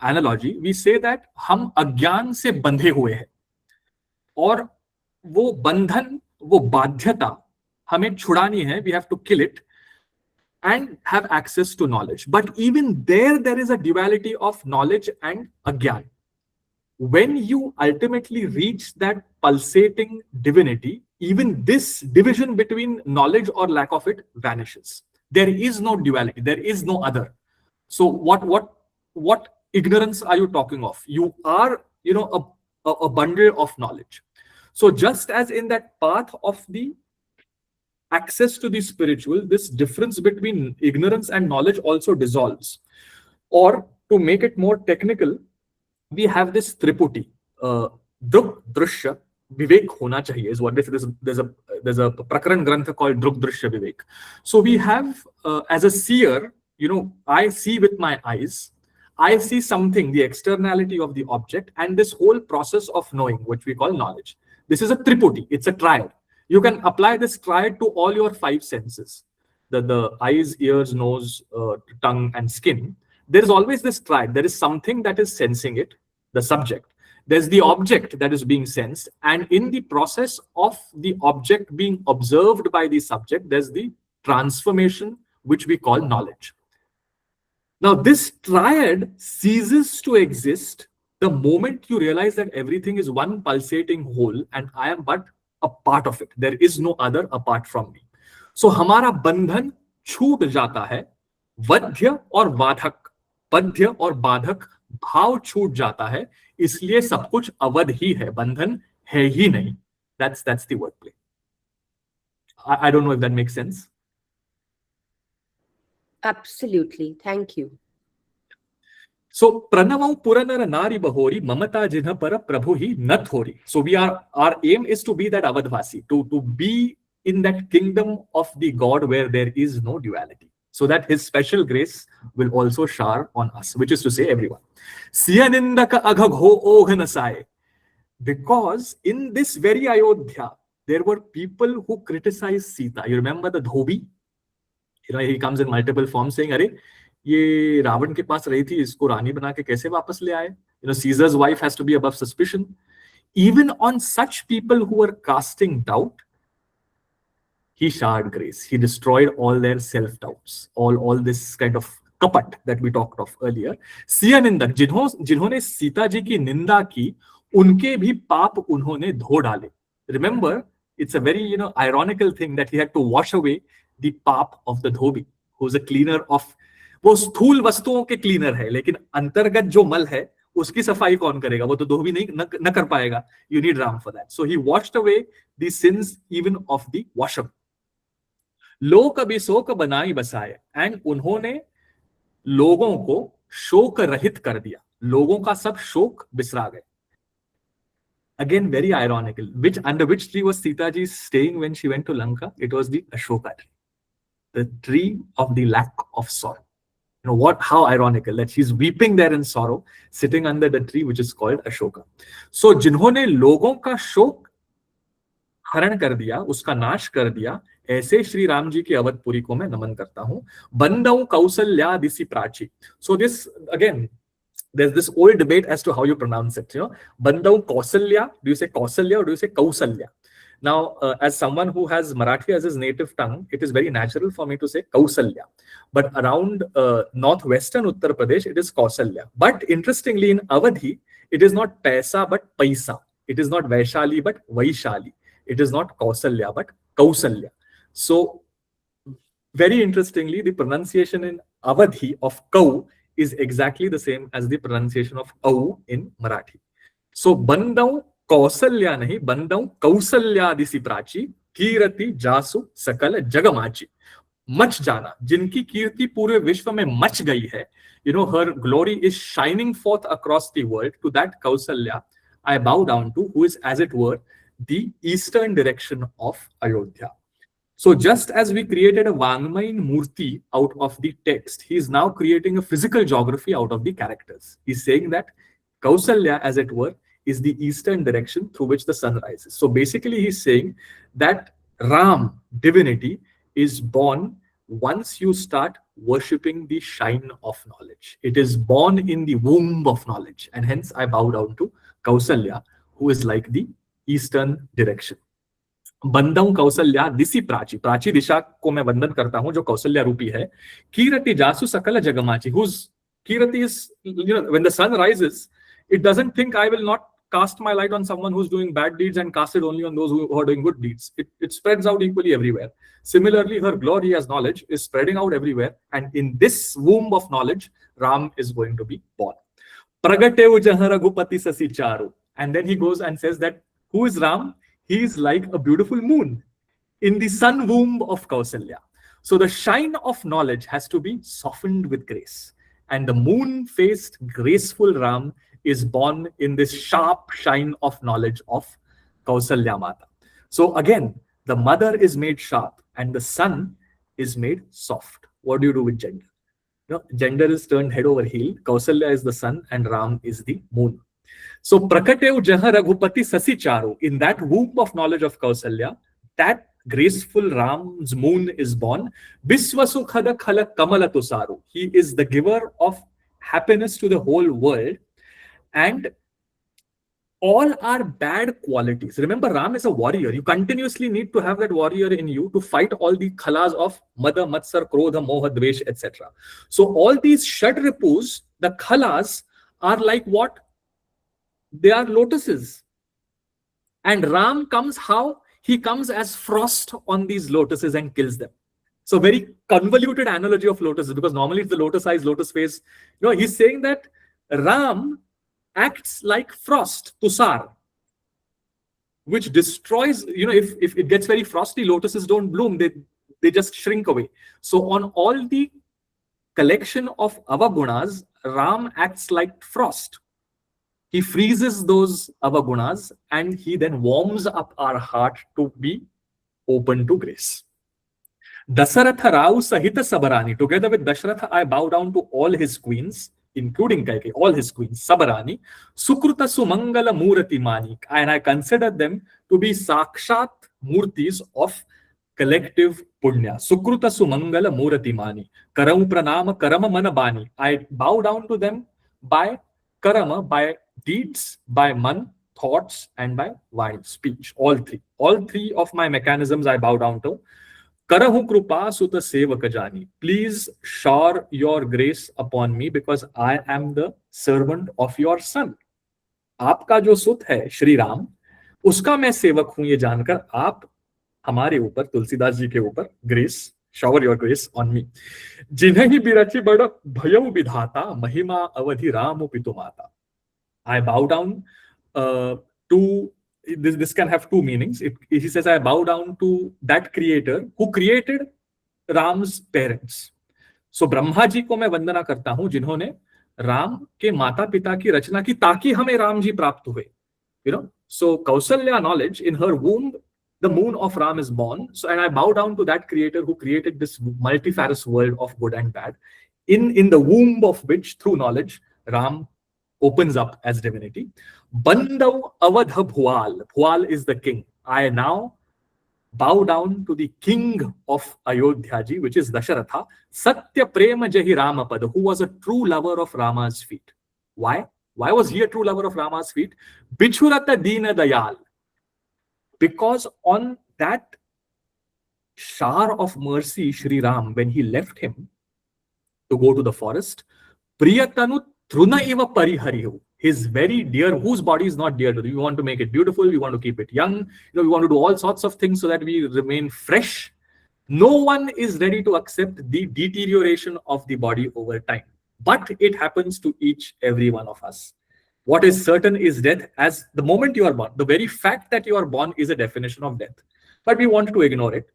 analogy. We say that हम अज्ञान से बंधे हुए हैं और वो बंधन, वो बाध्यता हमें छुड़ानी है. We have to kill it and have access to knowledge. But even there is a duality of knowledge and ajnana. When you ultimately reach that pulsating divinity, even this division between knowledge or lack of it vanishes. There is no duality. There is no other. So what ignorance are you talking of? You are, a bundle of knowledge. So just as in that path of the access to the spiritual, this difference between ignorance and knowledge also dissolves. Or to make it more technical, we have this triputi. Druk Drishya Vivek hona chahiye is what there's a Prakaran Grantha called Druk Drishya Vivek. So we have, as a seer, I see with my eyes, I see something, the externality of the object, and this whole process of knowing, which we call knowledge. This is a triputi, it's a triad. You can apply this triad to all your five senses. The eyes, ears, nose, tongue, and skin. There is always this triad. There is something that is sensing it, the subject. There's the object that is being sensed, and in the process of the object being observed by the subject, there's the transformation, which we call knowledge. Now, this triad ceases to exist the moment you realize that everything is one pulsating whole, and I am but a part of it. There is no other apart from me. So हमारा बंधन छूट जाता है, वध्य और बाधक, पद्य और बाधक भाव छूट जाता है, इसलिए सब कुछ अवध ही है, बंधन है ही नहीं. That's the wordplay. I don't know if that makes sense. Absolutely. Thank you. So Pranavam Puranara Nari Bahori Mamata Jinha Para Prabhu hi Nathori. So our aim is to be that Avadvasi, to be in that kingdom of the God where there is no duality, so that his special grace will also shower on us, which is to say everyone. Siyanindaka Aghagho Oghanasai. Because in this very Ayodhya, there were people who criticized Sita. You remember the Dhobi? He comes in multiple forms saying, "Arey, ये रावण के पास रही थी, इसको रानी बना के कैसे वापस ले आए? Caesar's wife has to be above suspicion." Even on such people who were casting doubt, he showered grace. He destroyed all their self-doubts, all this kind of kapat that we talked of earlier. Siya निंदक, जिन्होंने सीता जी की निंदा की, उनके भी पाप उन्होंने धो डाले. Remember, it's a very ironical thing that he had to wash away the pap of the dhobi, who's a cleaner of, वो स्थूल वस्तुओं के क्लीनर है, लेकिन अंतर्गत जो मल है उसकी सफाई कौन करेगा? वो तो धोबी नहीं न कर पाएगा. You need Ram for that. So he washed away the sins even of the washer. लोक अभिशोक बनाई बसाए, and उन्होंने लोगों को शोक रहित कर दिया, लोगों का सब शोक बिसरा गए. Again, very ironical. Under which tree was Sita ji staying when she went to Lanka? It was the Ashoka tree, the tree of the lack of sorrow. How ironical that she's weeping there in sorrow, sitting under the tree which is called Ashoka. So, जिन्होंने लोगों का शोक हरण कर दिया, उसका नाश कर दिया, ऐसे श्री राम जी की अवधपुरी को मैं नमन करता हूं. बंदौ Kausalya दिसी Prachi. So this again, there's this old debate as to how you pronounce it. Bandau Kausalya, do you say Kausalya or do you say Kausalya? Now, as someone who has Marathi as his native tongue, it is very natural for me to say Kausalya. But around northwestern Uttar Pradesh, it is Kausalya. But interestingly, in Awadhi, it is not Paisa but Paisa. It is not Vaishali but Vaishali. It is not Kausalya but Kausalya. So, very interestingly, the pronunciation in Awadhi of Kau is exactly the same as the pronunciation of Au in Marathi. So, Bandau Kausalya nahi, Bandau Kausalya disi prachi, Kirati Jasu Sakala Jagamachi. Mach jana, jinki kirti pure vishwa mein mach gayi hai. Her glory is shining forth across the world. To that Kausalya, I bow down to, who is, as it were, the eastern direction of Ayodhya. So just as we created a Vangmayin Murti out of the text, he is now creating a physical geography out of the characters. He's saying that Kausalya, as it were, is the eastern direction through which the sun rises. So basically he's saying that Ram, divinity, is born once you start worshipping the shine of knowledge. It is born in the womb of knowledge. And hence I bow down to Kausalya, who is like the eastern direction. बंदौ Kausalya दिसी Prachi, Prachi दिशा को मैं वंदन करता हूं जो कौसल्या रूपी है. कीरति जासु सकल जगमाची, whose Kirati is, when the sun rises, it doesn't think I will not cast my light on someone who's doing bad deeds and cast it only on those who are doing good deeds. It spreads out equally everywhere. Similarly, her glory as knowledge is spreading out everywhere, and in this womb of knowledge, Ram is going to be born. Pragateu jaha raghupati sasi charu. And then he goes and says that who is Ram? He is like a beautiful moon in the sun womb of Kausalya. So the shine of knowledge has to be softened with grace. And the moon-faced, graceful Ram is born in this sharp shine of knowledge of Kausalya Mata. So again, the mother is made sharp and the son is made soft. What do you do with gender? Gender is turned head over heel. Kausalya is the sun and Ram is the moon. So Prakateu Jaha Raghupati Sasi Charu, in that womb of knowledge of Kausalya, that graceful Ram's moon is born. Biswasukhada Khala Kamalatu Saru. He is the giver of happiness to the whole world. And all our bad qualities. Remember, Ram is a warrior. You continuously need to have that warrior in you to fight all the khalas of Mada, Matsar, Krodha, Moha, Dvesh, etc. So all these Shadripus, the khalas, are like what? They are lotuses. And Ram comes how? he comes as frost on these lotuses and kills them. So very convoluted analogy of lotuses, because normally it's the lotus eyes, lotus face. He's saying that Ram acts like frost, tusar, which destroys, if it gets very frosty, lotuses don't bloom, they just shrink away. So on all the collection of avagunas, Ram acts like frost. He freezes those avagunas and he then warms up our heart to be open to grace. Dasaratha Rao Sahita Sabarani. Together with Dashratha, I bow down to all his queens, including Kaikeyi, all his queens, Sabarani. Sukruta Sumangala Murati Mani. And I consider them to be Sakshat Murtis of collective Punya. Sukruta Sumangala Murati Mani. Karam Pranama Karama Manabani. I bow down to them by Karama, by deeds, by man, thoughts, and by wild speech. All three. All three of my mechanisms I bow down to. Karahu Krupa Suta Sevaka Jani. Please shower your grace upon me because I am the servant of your son. आपका जो सुत है श्री राम, उसका मैं सेवक हूं ये जानकर आप हमारे ऊपर, तुलसीदास जी के ऊपर grace, shower your grace on me. जिन्हें ही बिरचि बड़ भयउ विधाता, महिमा अवधि Ram पितुमाता. I bow down to this can have two meanings. He says, I bow down to that creator who created Ram's parents. So Brahma ji को मैं वंदना करता हूं जिन्होंने राम के माता पिता की रचना की ताकि हमें राम जी प्राप्त हुए. So Kausalya knowledge, in her womb the moon of Ram is born. So, and I bow down to that creator who created this multifarious world of good and bad, in the womb of which, through knowledge, Ram opens up as divinity. Bandau Avadha Bhual. Bhual is the king. I now bow down to the king of Ayodhya ji, which is Dasharatha, Satya Prema Jahi Ramapada, who was a true lover of Rama's feet. Why? Why was he a true lover of Rama's feet? Bichurata Dina Dayal. Because on that shower of mercy, Shri Ram, when he left him to go to the forest, Priyatanu Truna Iva Pariharihu, his very dear, whose body is not dear to you. We want to make it beautiful, we want to keep it young, we want to do all sorts of things so that we remain fresh. No one is ready to accept the deterioration of the body over time. But it happens to every one of us. What is certain is death. As the moment you are born, the very fact that you are born is a definition of death. But we want to ignore it.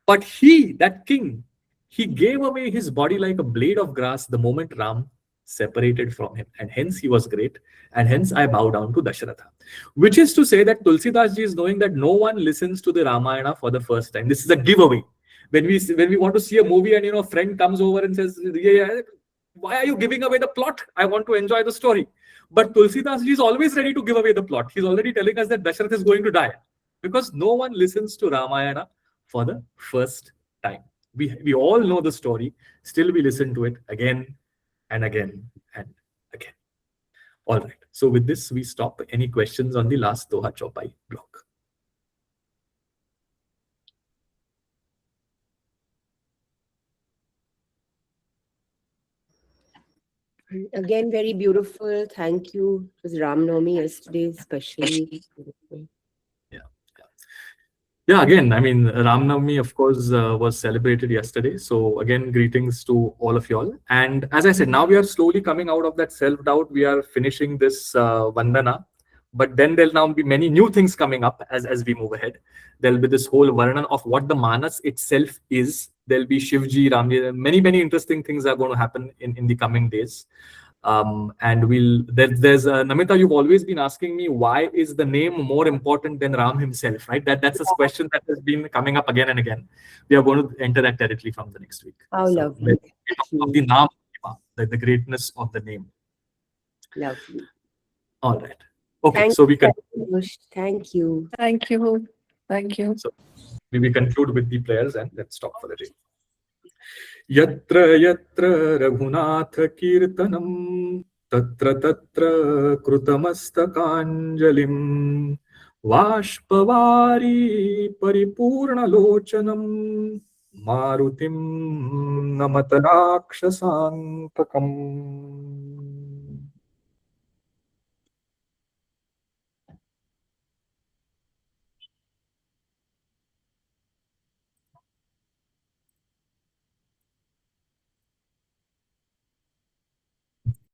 But he, that king, he gave away his body like a blade of grass the moment Ram separated from him, and hence he was great, and hence I bow down to Dasharatha. Which is to say that Tulsidas ji is knowing that no one listens to the Ramayana for the first time. This is a giveaway. When we want to see a movie and a friend comes over and says, yeah, why are you giving away the plot? I want to enjoy the story. But Tulsidas ji is always ready to give away the plot. He's already telling us that Dasharatha is going to die because no one listens to Ramayana for the first time. We all know the story, still we listen to it again and again and again. All right. So with this, we stop. Any questions on the last Doha Chaupai block? Again, very beautiful. Thank you. It was Ram Navami yesterday, especially beautiful. Yeah, again, I mean, Ram Navami, of course, was celebrated yesterday. So again, greetings to all of y'all. And as I said, now we are slowly coming out of that self-doubt. We are finishing this Vandana. But then there'll now be many new things coming up as we move ahead. There'll be this whole Varnan of what the Manas itself is. There'll be Shivji, Ramji, many interesting things are going to happen in the coming days. And there's Namita, you've always been asking me, why is the name more important than Ram himself, right? That's a question that has been coming up again and again. We are going to enter that territory from the next week. How lovely. Of the Naam, the greatness of the name. Lovely. All right. Okay, so we can. Thank you. Thank you. Thank you. So we conclude with the prayers and let's stop for the day. Yatra yatra Raghunath Kirtanam Tatra Tatra Krutamastakanjalim Vashpavari Paripurna Lochanam Marutim Namatarakshasantakam.